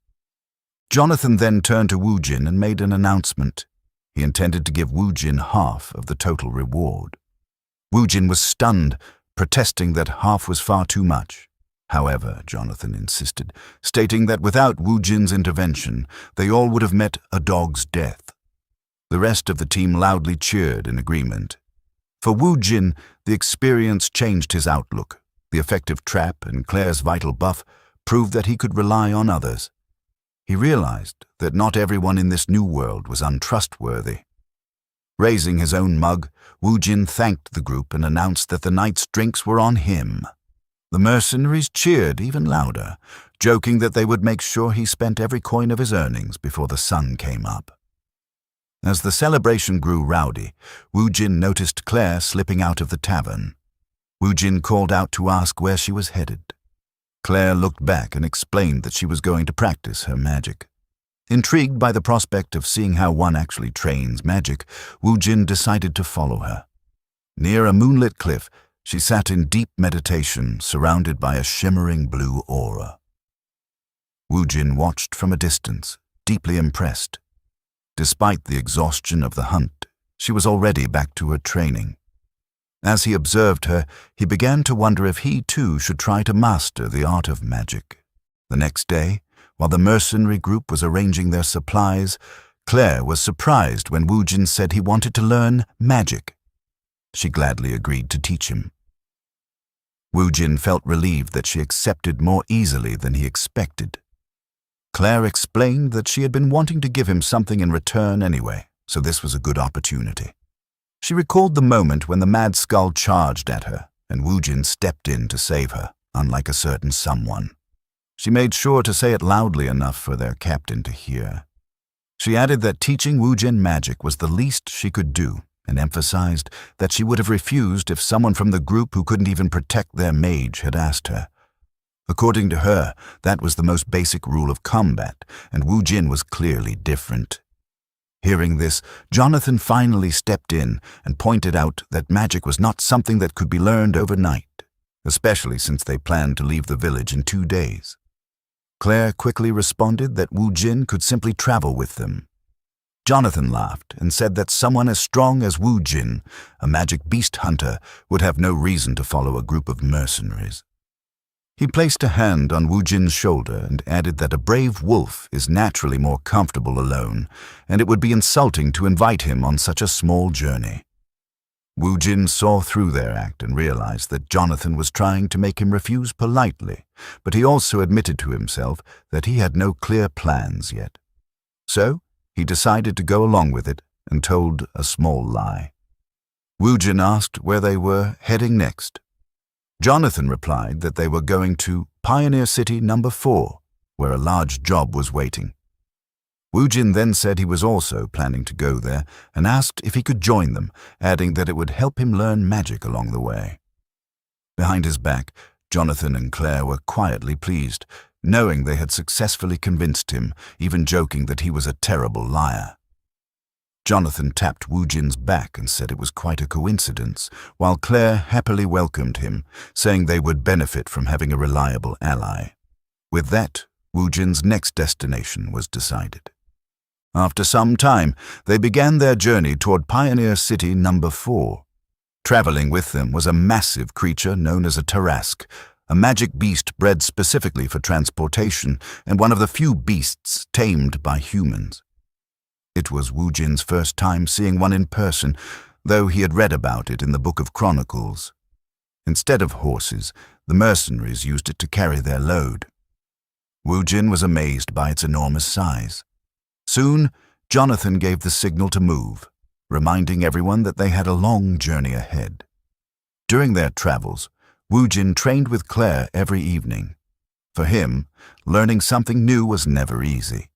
A: Jonathan then turned to Wu Jin and made an announcement. He intended to give Wu Jin half of the total reward. Wu Jin was stunned, protesting that half was far too much. However, Jonathan insisted, stating that without Wu Jin's intervention, they all would have met a dog's death. The rest of the team loudly cheered in agreement. For Wu Jin, the experience changed his outlook. The effective trap and Claire's vital buff proved that he could rely on others. He realized that not everyone in this new world was untrustworthy. Raising his own mug, Wu Jin thanked the group and announced that the night's drinks were on him. The mercenaries cheered even louder, joking that they would make sure he spent every coin of his earnings before the sun came up. As the celebration grew rowdy, Wu Jin noticed Claire slipping out of the tavern. Wu Jin called out to ask where she was headed. Claire looked back and explained that she was going to practice her magic. Intrigued by the prospect of seeing how one actually trains magic, Wu Jin decided to follow her. Near a moonlit cliff, she sat in deep meditation, surrounded by a shimmering blue aura. Wu Jin watched from a distance, deeply impressed. Despite the exhaustion of the hunt, she was already back to her training. As he observed her, he began to wonder if he too should try to master the art of magic. The next day, while the mercenary group was arranging their supplies, Claire was surprised when Wu Jin said he wanted to learn magic. She gladly agreed to teach him. Wu Jin felt relieved that she accepted more easily than he expected. Claire explained that she had been wanting to give him something in return anyway, so this was a good opportunity. She recalled the moment when the mad skull charged at her, and Wu Jin stepped in to save her, unlike a certain someone. She made sure to say it loudly enough for their captain to hear. She added that teaching Wu Jin magic was the least she could do, and emphasized that she would have refused if someone from the group who couldn't even protect their mage had asked her. According to her, that was the most basic rule of combat, and Wu Jin was clearly different. Hearing this, Jonathan finally stepped in and pointed out that magic was not something that could be learned overnight, especially since they planned to leave the village in 2 days. Claire quickly responded that Wu Jin could simply travel with them. Jonathan laughed and said that someone as strong as Wu Jin, a magic beast hunter, would have no reason to follow a group of mercenaries. He placed a hand on Wu Jin's shoulder and added that a brave wolf is naturally more comfortable alone, and it would be insulting to invite him on such a small journey. Wu Jin saw through their act and realized that Jonathan was trying to make him refuse politely, but he also admitted to himself that he had no clear plans yet. So, he decided to go along with it and told a small lie. Wu Jin asked where they were heading next. Jonathan replied that they were going to Pioneer City No. 4, where a large job was waiting. Wu Jin then said he was also planning to go there and asked if he could join them, adding that it would help him learn magic along the way. Behind his back, Jonathan and Claire were quietly pleased, knowing they had successfully convinced him, even joking that he was a terrible liar. Jonathan tapped Wu Jin's back and said it was quite a coincidence, while Claire happily welcomed him, saying they would benefit from having a reliable ally. With that, Wu Jin's next destination was decided. After some time, they began their journey toward Pioneer City No. 4. Traveling with them was a massive creature known as a Tarrasque, a magic beast bred specifically for transportation and one of the few beasts tamed by humans. It was Wu Jin's first time seeing one in person, though he had read about it in the Book of Chronicles. Instead of horses, the mercenaries used it to carry their load. Wu Jin was amazed by its enormous size. Soon, Jonathan gave the signal to move, reminding everyone that they had a long journey ahead. During their travels, Wu Jin trained with Claire every evening. For him, learning something new was never easy.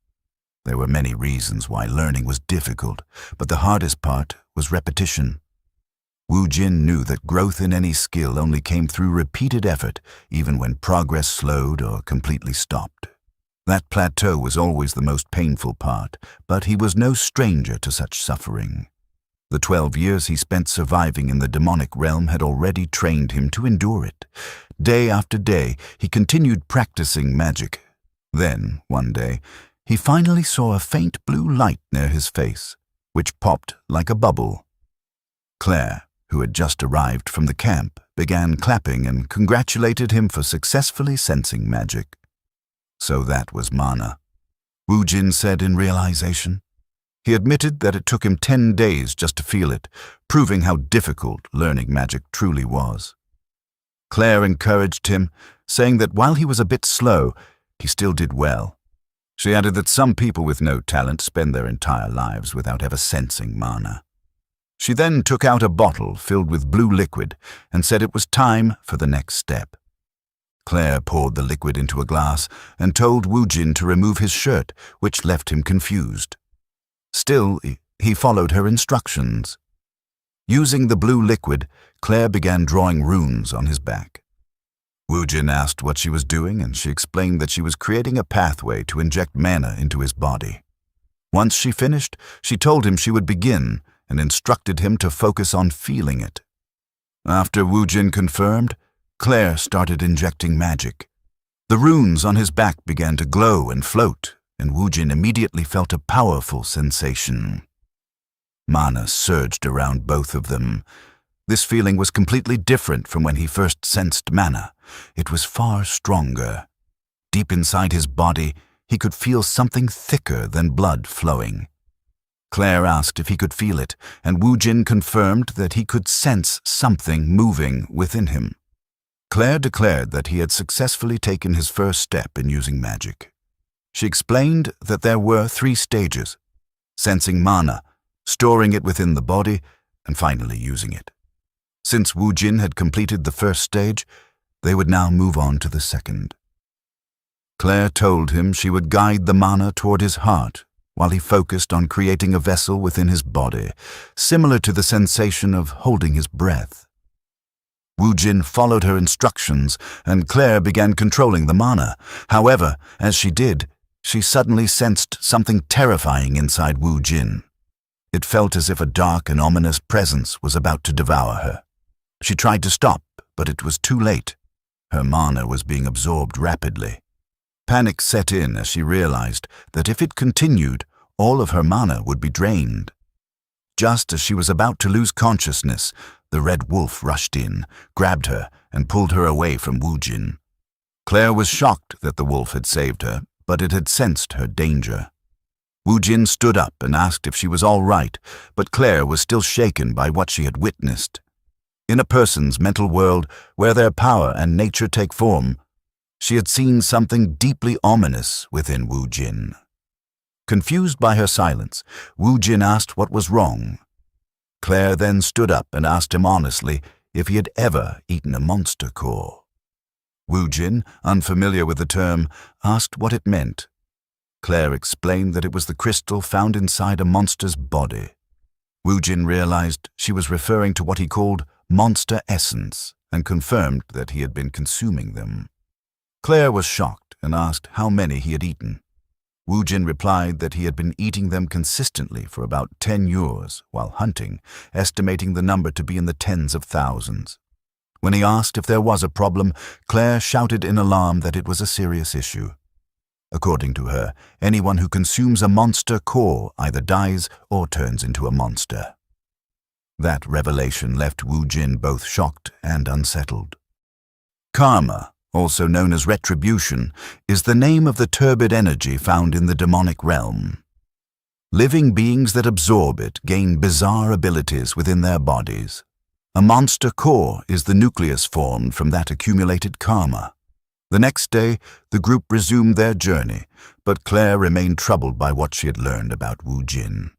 A: There were many reasons why learning was difficult, but the hardest part was repetition. Wu Jin knew that growth in any skill only came through repeated effort, even when progress slowed or completely stopped. That plateau was always the most painful part, but he was no stranger to such suffering. The 12 years he spent surviving in the demonic realm had already trained him to endure it. Day after day, he continued practicing magic. Then, one day, he finally saw a faint blue light near his face, which popped like a bubble. Claire, who had just arrived from the camp, began clapping and congratulated him for successfully sensing magic. So that was mana. Wu Jin said in realization. He admitted that it took him 10 days just to feel it, proving how difficult learning magic truly was. Claire encouraged him, saying that while he was a bit slow, he still did well. She added that some people with no talent spend their entire lives without ever sensing mana. She then took out a bottle filled with blue liquid and said it was time for the next step. Claire poured the liquid into a glass and told Wu Jin to remove his shirt, which left him confused. Still, he followed her instructions. Using the blue liquid, Claire began drawing runes on his back. Wu Jin asked what she was doing, and she explained that she was creating a pathway to inject mana into his body. Once she finished, she told him she would begin and instructed him to focus on feeling it. After Wu Jin confirmed, Claire started injecting magic. The runes on his back began to glow and float, and Wu Jin immediately felt a powerful sensation. Mana surged around both of them. This feeling was completely different from when he first sensed mana. It was far stronger. Deep inside his body, he could feel something thicker than blood flowing. Claire asked if he could feel it, and Wu Jin confirmed that he could sense something moving within him. Claire declared that he had successfully taken his first step in using magic. She explained that there were 3 stages: sensing mana, storing it within the body, and finally using it. Since Wu Jin had completed the first stage, they would now move on to the second. Claire told him she would guide the mana toward his heart, while he focused on creating a vessel within his body, similar to the sensation of holding his breath. Wu Jin followed her instructions, and Claire began controlling the mana. However, as she did, she suddenly sensed something terrifying inside Wu Jin. It felt as if a dark and ominous presence was about to devour her. She tried to stop, but it was too late. Her mana was being absorbed rapidly. Panic set in as she realized that if it continued, all of her mana would be drained. Just as she was about to lose consciousness, the red wolf rushed in, grabbed her, and pulled her away from Woojin. Claire was shocked that the wolf had saved her, but it had sensed her danger. Woojin stood up and asked if she was all right, but Claire was still shaken by what she had witnessed. In a person's mental world, where their power and nature take form, she had seen something deeply ominous within Woojin. Confused by her silence, Woojin asked what was wrong. Claire then stood up and asked him honestly if he had ever eaten a monster core. Woojin, unfamiliar with the term, asked what it meant. Claire explained that it was the crystal found inside a monster's body. Woojin realized she was referring to what he called monster essence and confirmed that he had been consuming them. Claire was shocked and asked how many he had eaten. Woojin replied that he had been eating them consistently for about 10 years while hunting, estimating the number to be in the tens of thousands. When he asked if there was a problem, Claire shouted in alarm that it was a serious issue. According to her, anyone who consumes a monster core either dies or turns into a monster. That revelation left Woojin both shocked and unsettled. Karma, also known as retribution, is the name of the turbid energy found in the demonic realm. Living beings that absorb it gain bizarre abilities within their bodies. A monster core is the nucleus formed from that accumulated karma. The next day, the group resumed their journey, but Claire remained troubled by what she had learned about Woojin.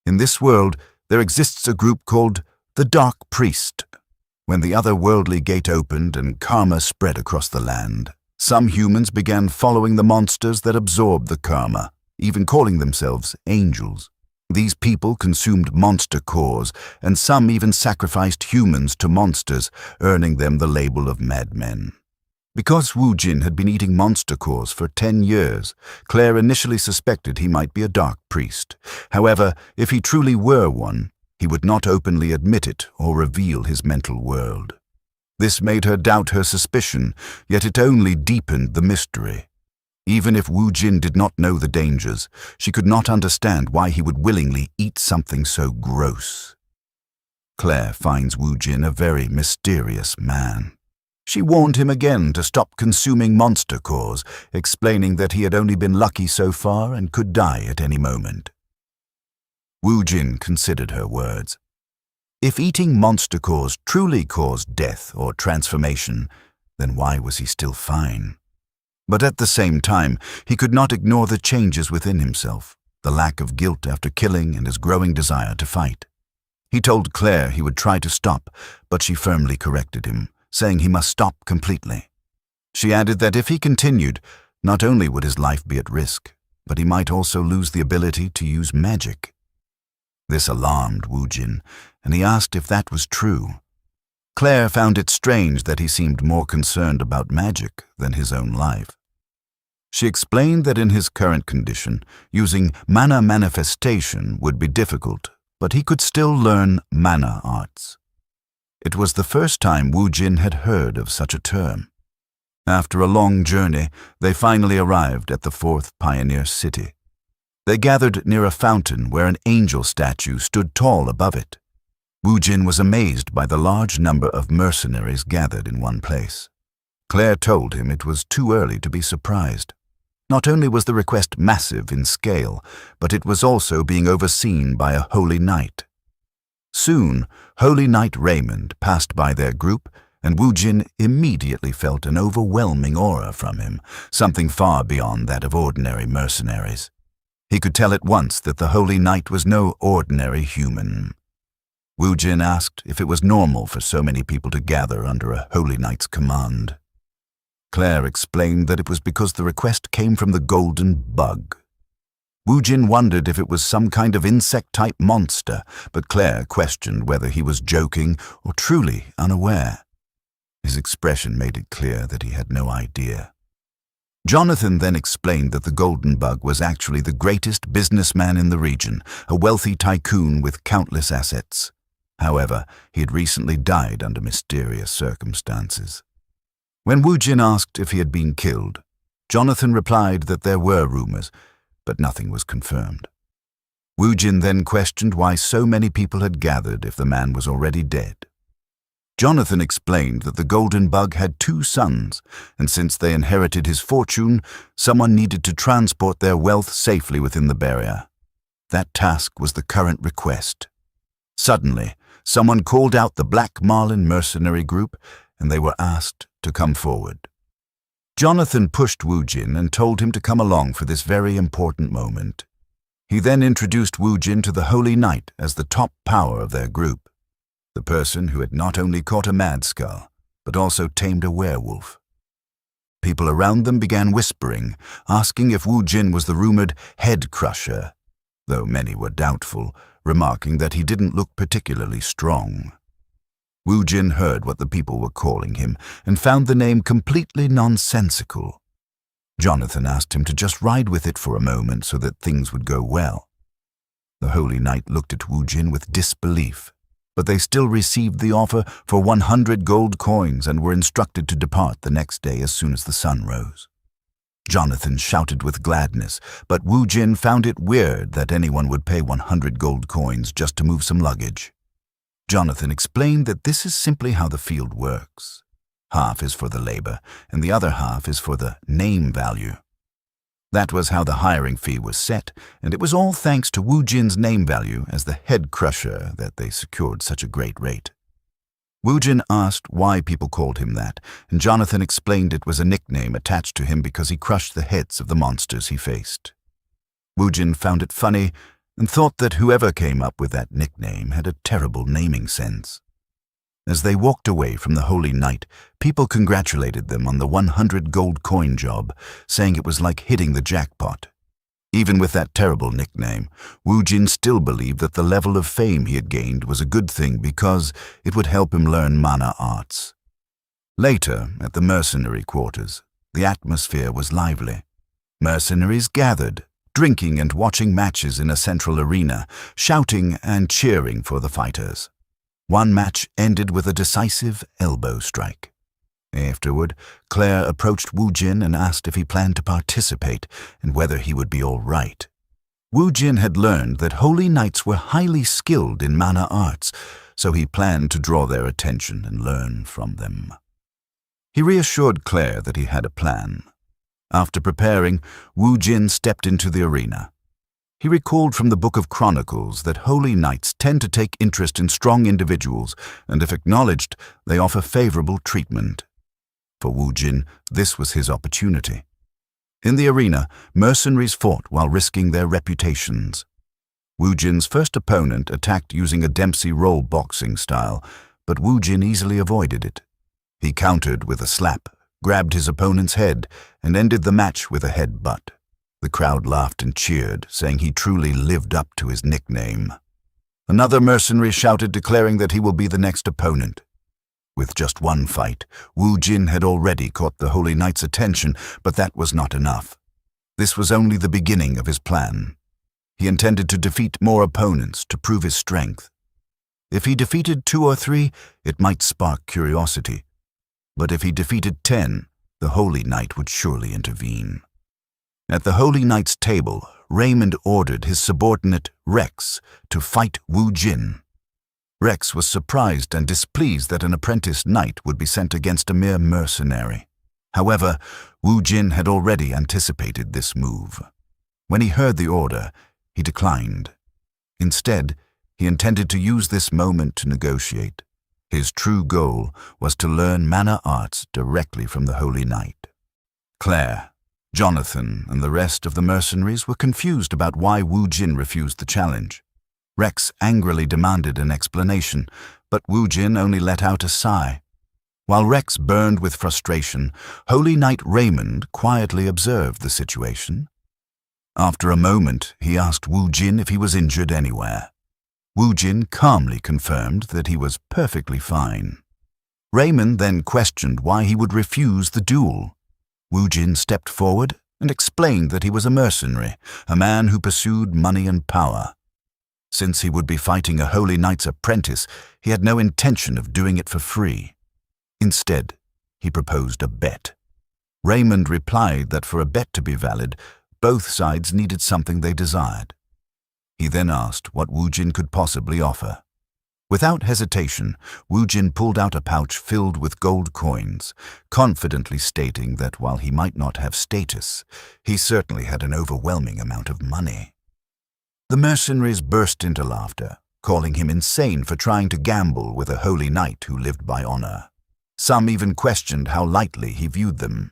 A: In this world, there exists a group called the Dark Priest. When the otherworldly gate opened and karma spread across the land, some humans began following the monsters that absorbed the karma, even calling themselves angels. These people consumed monster cores, and some even sacrificed humans to monsters, earning them the label of madmen. Because Woojin had been eating monster cores for 10 years, Claire initially suspected he might be a dark priest. However, if he truly were one, he would not openly admit it or reveal his mental world. This made her doubt her suspicion, yet it only deepened the mystery. Even if Woojin did not know the dangers, she could not understand why he would willingly eat something so gross. Claire finds Woojin a very mysterious man. She warned him again to stop consuming monster cores, explaining that he had only been lucky so far and could die at any moment. Woojin considered her words. If eating monster cores truly caused death or transformation, then why was he still fine? But at the same time, he could not ignore the changes within himself, the lack of guilt after killing and his growing desire to fight. He told Claire he would try to stop, but she firmly corrected him, saying he must stop completely. She added that if he continued, not only would his life be at risk, but he might also lose the ability to use magic. This alarmed Woojin, and he asked if that was true. Claire found it strange that he seemed more concerned about magic than his own life. She explained that in his current condition, using mana manifestation would be difficult, but he could still learn mana arts. It was the first time Woojin had heard of such a term. After a long journey, they finally arrived at the 4th pioneer city. They gathered near a fountain where an angel statue stood tall above it. Woojin was amazed by the large number of mercenaries gathered in one place. Claire told him it was too early to be surprised. Not only was the request massive in scale, but it was also being overseen by a holy knight. Soon, Holy Knight Raymond passed by their group, and Woojin immediately felt an overwhelming aura from him, something far beyond that of ordinary mercenaries. He could tell at once that the Holy Knight was no ordinary human. Woojin asked if it was normal for so many people to gather under a Holy Knight's command. Claire explained that it was because the request came from the golden bug. Woojin wondered if it was some kind of insect-type monster, but Claire questioned whether he was joking or truly unaware. His expression made it clear that he had no idea. Jonathan then explained that the golden bug was actually the greatest businessman in the region, a wealthy tycoon with countless assets. However, he had recently died under mysterious circumstances. When Woojin asked if he had been killed, Jonathan replied that there were rumors, but nothing was confirmed. Woojin then questioned why so many people had gathered if the man was already dead. Jonathan explained that the golden bug had 2 sons, and since they inherited his fortune, someone needed to transport their wealth safely within the barrier. That task was the current request. Suddenly, someone called out the Black Marlin mercenary group, and they were asked to come forward. Jonathan pushed Woojin and told him to come along for this very important moment. He then introduced Woojin to the Holy Knight as the top power of their group, the person who had not only caught a mad skull, but also tamed a werewolf. People around them began whispering, asking if Woojin was the rumored head crusher, though many were doubtful, remarking that he didn't look particularly strong. Woojin heard what the people were calling him and found the name completely nonsensical. Jonathan asked him to just ride with it for a moment so that things would go well. The Holy Knight looked at Woojin with disbelief, but they still received the offer for 100 gold coins and were instructed to depart the next day as soon as the sun rose. Jonathan shouted with gladness, but Woojin found it weird that anyone would pay 100 gold coins just to move some luggage. Jonathan explained that this is simply how the field works. Half is for the labor, and the other half is for the name value. That was how the hiring fee was set, and it was all thanks to Woojin's name value as the head crusher that they secured such a great rate. Woojin asked why people called him that, and Jonathan explained it was a nickname attached to him because he crushed the heads of the monsters he faced. Woojin found it funny and thought that whoever came up with that nickname had a terrible naming sense. As they walked away from the Holy Knight, people congratulated them on the 100 gold coin job, saying it was like hitting the jackpot. Even with that terrible nickname, Woojin still believed that the level of fame he had gained was a good thing because it would help him learn mana arts. Later, at the mercenary quarters, the atmosphere was lively. Mercenaries gathered, drinking and watching matches in a central arena, shouting and cheering for the fighters. One match ended with a decisive elbow strike. Afterward, Claire approached Woojin and asked if he planned to participate and whether he would be all right. Woojin had learned that holy knights were highly skilled in mana arts, so he planned to draw their attention and learn from them. He reassured Claire that he had a plan. After preparing, Woojin stepped into the arena. He recalled from the Book of Chronicles that holy knights tend to take interest in strong individuals, and if acknowledged, they offer favorable treatment. For Woojin, this was his opportunity. In the arena, mercenaries fought while risking their reputations. Woojin's first opponent attacked using a Dempsey roll boxing style, but Woojin easily avoided it. He countered with a slap, grabbed his opponent's head, and ended the match with a headbutt. The crowd laughed and cheered, saying he truly lived up to his nickname. Another mercenary shouted, declaring that he will be the next opponent. With just one fight, Woojin had already caught the Holy Knight's attention, but that was not enough. This was only the beginning of his plan. He intended to defeat more opponents to prove his strength. If he defeated 2 or 3, it might spark curiosity. But if he defeated 10, the Holy Knight would surely intervene. At the Holy Knight's table, Raymond ordered his subordinate, Rex, to fight Woojin. Rex was surprised and displeased that an apprentice knight would be sent against a mere mercenary. However, Woojin had already anticipated this move. When he heard the order, he declined. Instead, he intended to use this moment to negotiate. His true goal was to learn mana arts directly from the Holy Knight. Claire, Jonathan, and the rest of the mercenaries were confused about why Woojin refused the challenge. Rex angrily demanded an explanation, but Woojin only let out a sigh. While Rex burned with frustration, Holy Knight Raymond quietly observed the situation. After a moment, he asked Woojin if he was injured anywhere. Woojin calmly confirmed that he was perfectly fine. Raymond then questioned why he would refuse the duel. Woojin stepped forward and explained that he was a mercenary, a man who pursued money and power. Since he would be fighting a Holy Knight's apprentice, he had no intention of doing it for free. Instead, he proposed a bet. Raymond replied that for a bet to be valid, both sides needed something they desired. He then asked what Woojin could possibly offer. Without hesitation, Woojin pulled out a pouch filled with gold coins, confidently stating that while he might not have status, he certainly had an overwhelming amount of money. The mercenaries burst into laughter, calling him insane for trying to gamble with a holy knight who lived by honor. Some even questioned how lightly he viewed them.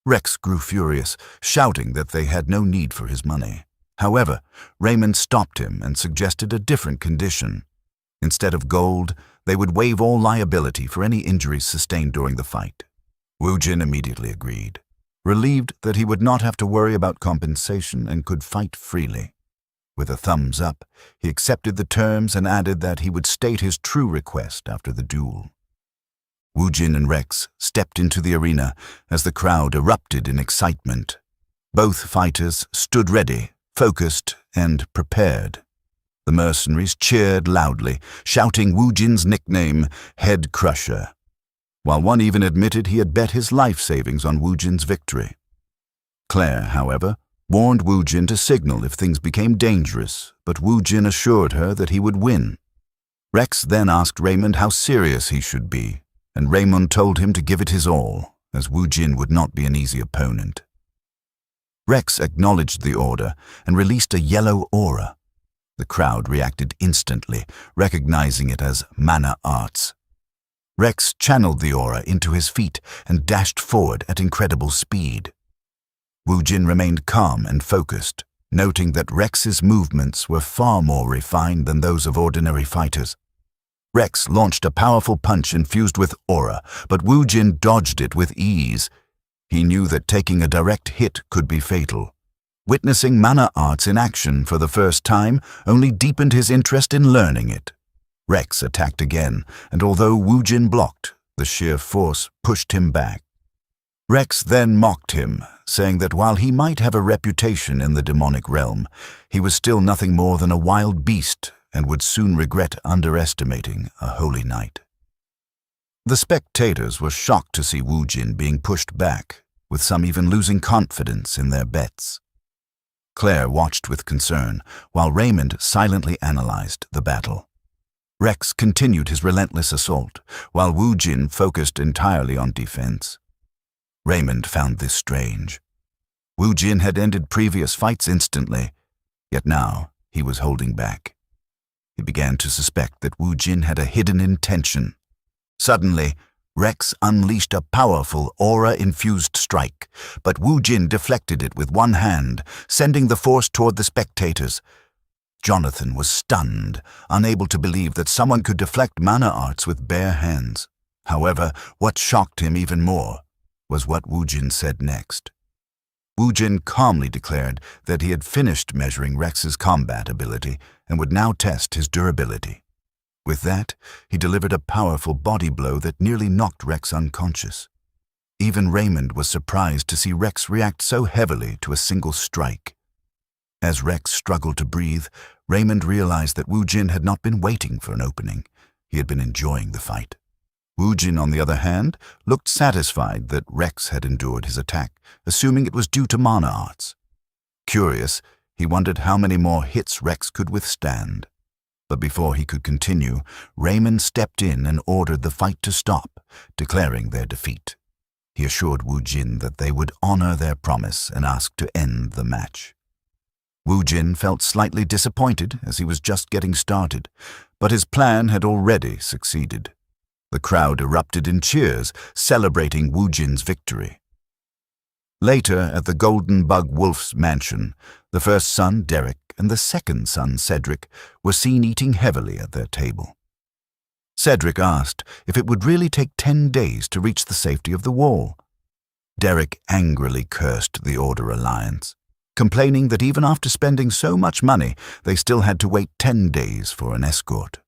A: Rex grew furious, shouting that they had no need for his money. However, Raymond stopped him and suggested a different condition. Instead of gold, they would waive all liability for any injuries sustained during the fight. Woojin immediately agreed, relieved that he would not have to worry about compensation and could fight freely. With a thumbs up, he accepted the terms and added that he would state his true request after the duel. Woojin and Rex stepped into the arena as the crowd erupted in excitement. Both fighters stood ready, focused, and prepared. The mercenaries cheered loudly, shouting Woojin's nickname, Head Crusher, while one even admitted he had bet his life savings on Woojin's victory. Claire, however, warned Woojin to signal if things became dangerous, but Woojin assured her that he would win. Rex then asked Raymond how serious he should be, and Raymond told him to give it his all, as Woojin would not be an easy opponent. Rex acknowledged the order and released a yellow aura. The crowd reacted instantly, recognizing it as mana arts. Rex channeled the aura into his feet and dashed forward at incredible speed. Woojin remained calm and focused, noting that Rex's movements were far more refined than those of ordinary fighters. Rex launched a powerful punch infused with aura, but Woojin dodged it with ease. He knew that taking a direct hit could be fatal. Witnessing mana arts in action for the first time only deepened his interest in learning it. Rex attacked again, and although Woojin blocked, the sheer force pushed him back. Rex then mocked him, saying that while he might have a reputation in the demonic realm, he was still nothing more than a wild beast and would soon regret underestimating a holy knight. The spectators were shocked to see Woojin being pushed back, with some even losing confidence in their bets. Claire watched with concern, while Raymond silently analyzed the battle. Rex continued his relentless assault, while Woojin focused entirely on defense. Raymond found this strange. Woojin had ended previous fights instantly, yet now he was holding back. He began to suspect that Woojin had a hidden intention. Suddenly, Rex unleashed a powerful aura-infused strike, but Woojin deflected it with one hand, sending the force toward the spectators. Jonathan was stunned, unable to believe that someone could deflect mana arts with bare hands. However, what shocked him even more was what Woojin said next. Woojin calmly declared that he had finished measuring Rex's combat ability and would now test his durability. With that, he delivered a powerful body blow that nearly knocked Rex unconscious. Even Raymond was surprised to see Rex react so heavily to a single strike. As Rex struggled to breathe, Raymond realized that Woojin had not been waiting for an opening. He had been enjoying the fight. Woojin, on the other hand, looked satisfied that Rex had endured his attack, assuming it was due to mana arts. Curious, he wondered how many more hits Rex could withstand. But before he could continue, Raymond stepped in and ordered the fight to stop, declaring their defeat. He assured Woojin that they would honor their promise and asked to end the match. Woojin felt slightly disappointed as he was just getting started, but his plan had already succeeded. The crowd erupted in cheers, celebrating Woojin's victory. Later, at the Golden Bug Wolf's mansion, the first son, Derek, and the second son, Cedric, were seen eating heavily at their table. Cedric asked if it would really take 10 days to reach the safety of the wall. Derek angrily cursed the Order Alliance, complaining that even after spending so much money, they still had to wait 10 days for an escort.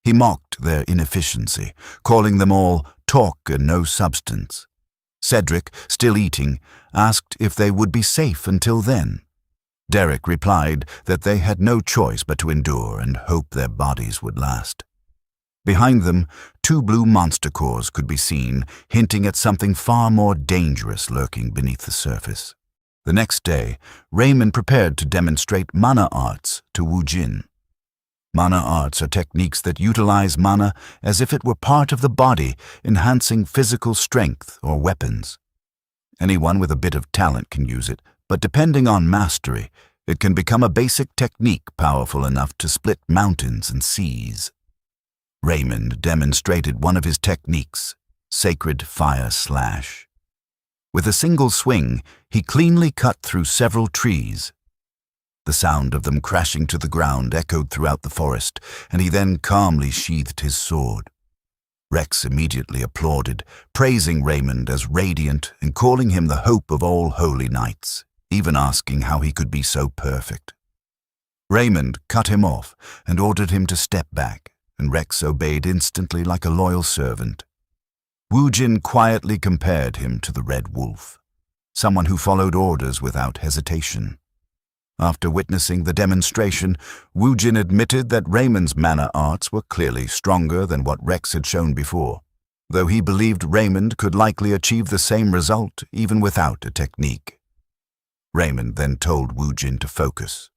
A: He mocked their inefficiency, calling them all talk and no substance. Cedric, still eating, asked if they would be safe until then. Derek replied that they had no choice but to endure and hope their bodies would last. Behind them, two blue monster cores could be seen, hinting at something far more dangerous lurking beneath the surface. The next day, Raymond prepared to demonstrate mana arts to Wu Jin. Mana arts are techniques that utilize mana as if it were part of the body, enhancing physical strength or weapons. Anyone with a bit of talent can use it, but depending on mastery, it can become a basic technique powerful enough to split mountains and seas. Raymond demonstrated one of his techniques, Sacred Fire Slash. With a single swing, he cleanly cut through several trees. The sound of them crashing to the ground echoed throughout the forest, and he then calmly sheathed his sword. Rex immediately applauded, praising Raymond as radiant and calling him the hope of all holy knights, even asking how he could be so perfect. Raymond cut him off and ordered him to step back, and Rex obeyed instantly like a loyal servant. Wu Jin quietly compared him to the Red Wolf, someone who followed orders without hesitation. After witnessing the demonstration, Wu Jin admitted that Raymond's mana arts were clearly stronger than what Rex had shown before, though he believed Raymond could likely achieve the same result even without a technique. Raymond then told Wu Jin to focus.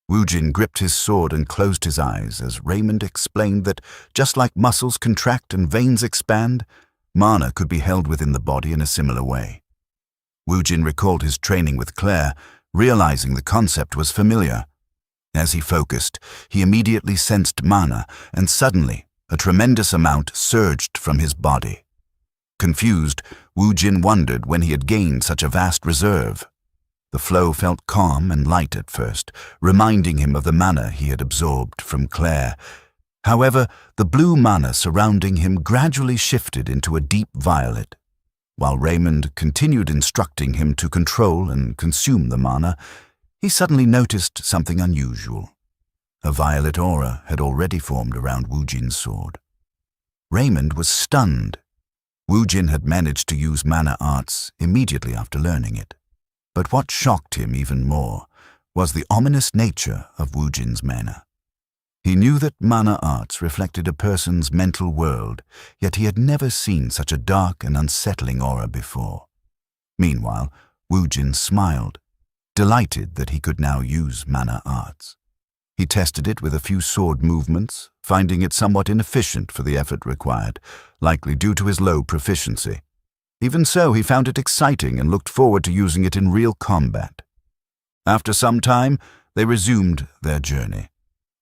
A: Wu Jin gripped his sword and closed his eyes as Raymond explained that just like muscles contract and veins expand, mana could be held within the body in a similar way. Wu Jin recalled his training with Claire, realizing the concept was familiar. As he focused, he immediately sensed mana, and suddenly, a tremendous amount surged from his body. Confused, Wu Jin wondered when he had gained such a vast reserve. The flow felt calm and light at first, reminding him of the mana he had absorbed from Claire. However, the blue mana surrounding him gradually shifted into a deep violet. While Raymond continued instructing him to control and consume the mana, he suddenly noticed something unusual. A violet aura had already formed around Wu Jin's sword. Raymond was stunned. Wu Jin had managed to use mana arts immediately after learning it. But what shocked him even more was the ominous nature of Wu Jin's mana. He knew that mana arts reflected a person's mental world, yet he had never seen such a dark and unsettling aura before. Meanwhile, Wu Jin smiled, delighted that he could now use mana arts. He tested it with a few sword movements, finding it somewhat inefficient for the effort required, likely due to his low proficiency. Even so, he found it exciting and looked forward to using it in real combat. After some time, they resumed their journey.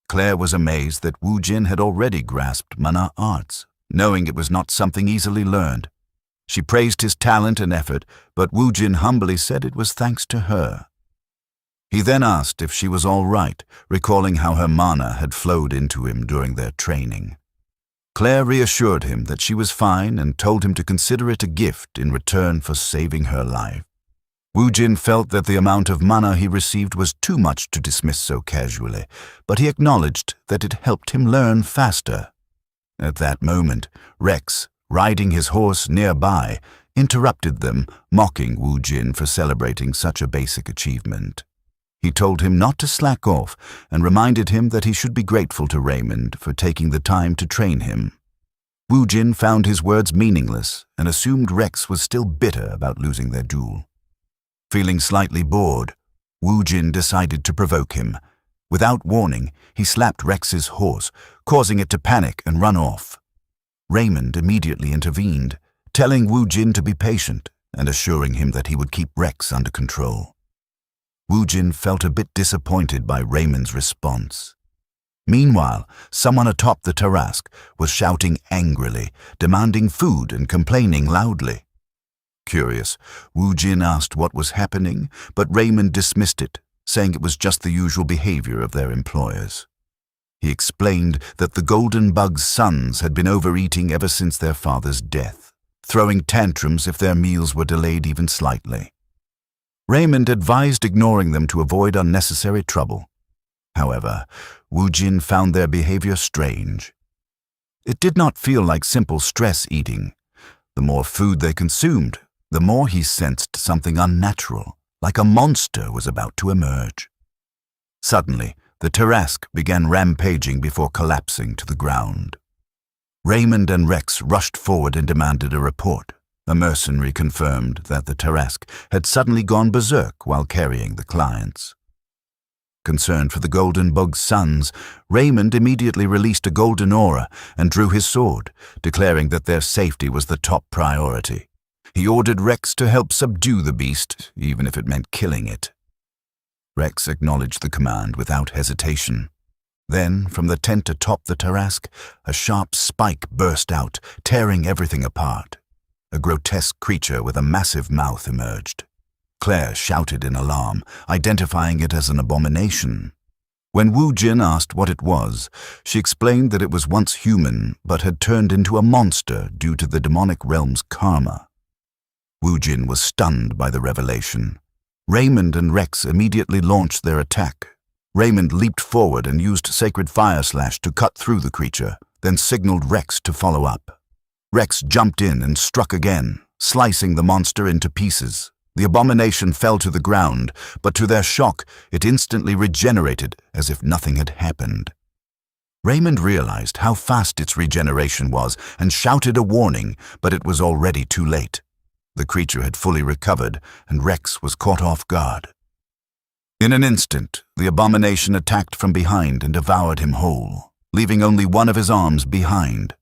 A: Claire was amazed that Wu Jin had already grasped mana arts, knowing it was not something easily learned. She praised his talent and effort, but Wu Jin humbly said it was thanks to her. He then asked if she was all right, recalling how her mana had flowed into him during their training. Claire reassured him that she was fine and told him to consider it a gift in return for saving her life. Wu Jin felt that the amount of mana he received was too much to dismiss so casually, but he acknowledged that it helped him learn faster. At that moment, Rex, riding his horse nearby, interrupted them, mocking Wu Jin for celebrating such a basic achievement. He told him not to slack off and reminded him that he should be grateful to Raymond for taking the time to train him. Wu Jin found his words meaningless and assumed Rex was still bitter about losing their duel. Feeling slightly bored, Wu Jin decided to provoke him. Without warning, he slapped Rex's horse, causing it to panic and run off. Raymond immediately intervened, telling Wu Jin to be patient and assuring him that he would keep Rex under control. Wu Jin felt a bit disappointed by Raymond's response. Meanwhile, someone atop the Tarrasque was shouting angrily, demanding food and complaining loudly. Curious, Wu Jin asked what was happening, but Raymond dismissed it, saying it was just the usual behavior of their employers. He explained that the Golden Bug's sons had been overeating ever since their father's death, throwing tantrums if their meals were delayed even slightly. Raymond advised ignoring them to avoid unnecessary trouble. However, Wu Jin found their behavior strange. It did not feel like simple stress eating. The more food they consumed, the more he sensed something unnatural, like a monster was about to emerge. Suddenly, the Tarrasque began rampaging before collapsing to the ground. Raymond and Rex rushed forward and demanded a report. A mercenary confirmed that the Tarrasque had suddenly gone berserk while carrying the clients. Concerned for the Golden Bug's sons, Raymond immediately released a golden aura and drew his sword, declaring that their safety was the top priority. He ordered Rex to help subdue the beast, even if it meant killing it. Rex acknowledged the command without hesitation. Then, from the tent atop the Tarrasque, a sharp spike burst out, tearing everything apart. A grotesque creature with a massive mouth emerged. Claire shouted in alarm, identifying it as an abomination. When Wu Jin asked what it was, she explained that it was once human but had turned into a monster due to the demonic realm's karma. Wu Jin was stunned by the revelation. Raymond and Rex immediately launched their attack. Raymond leaped forward and used Sacred Fire Slash to cut through the creature, then signaled Rex to follow up. Rex jumped in and struck again, slicing the monster into pieces. The abomination fell to the ground, but to their shock, it instantly regenerated as if nothing had happened. Raymond realized how fast its regeneration was and shouted a warning, but it was already too late. The creature had fully recovered, and Rex was caught off guard. In an instant, the abomination attacked from behind and devoured him whole, leaving only one of his arms behind.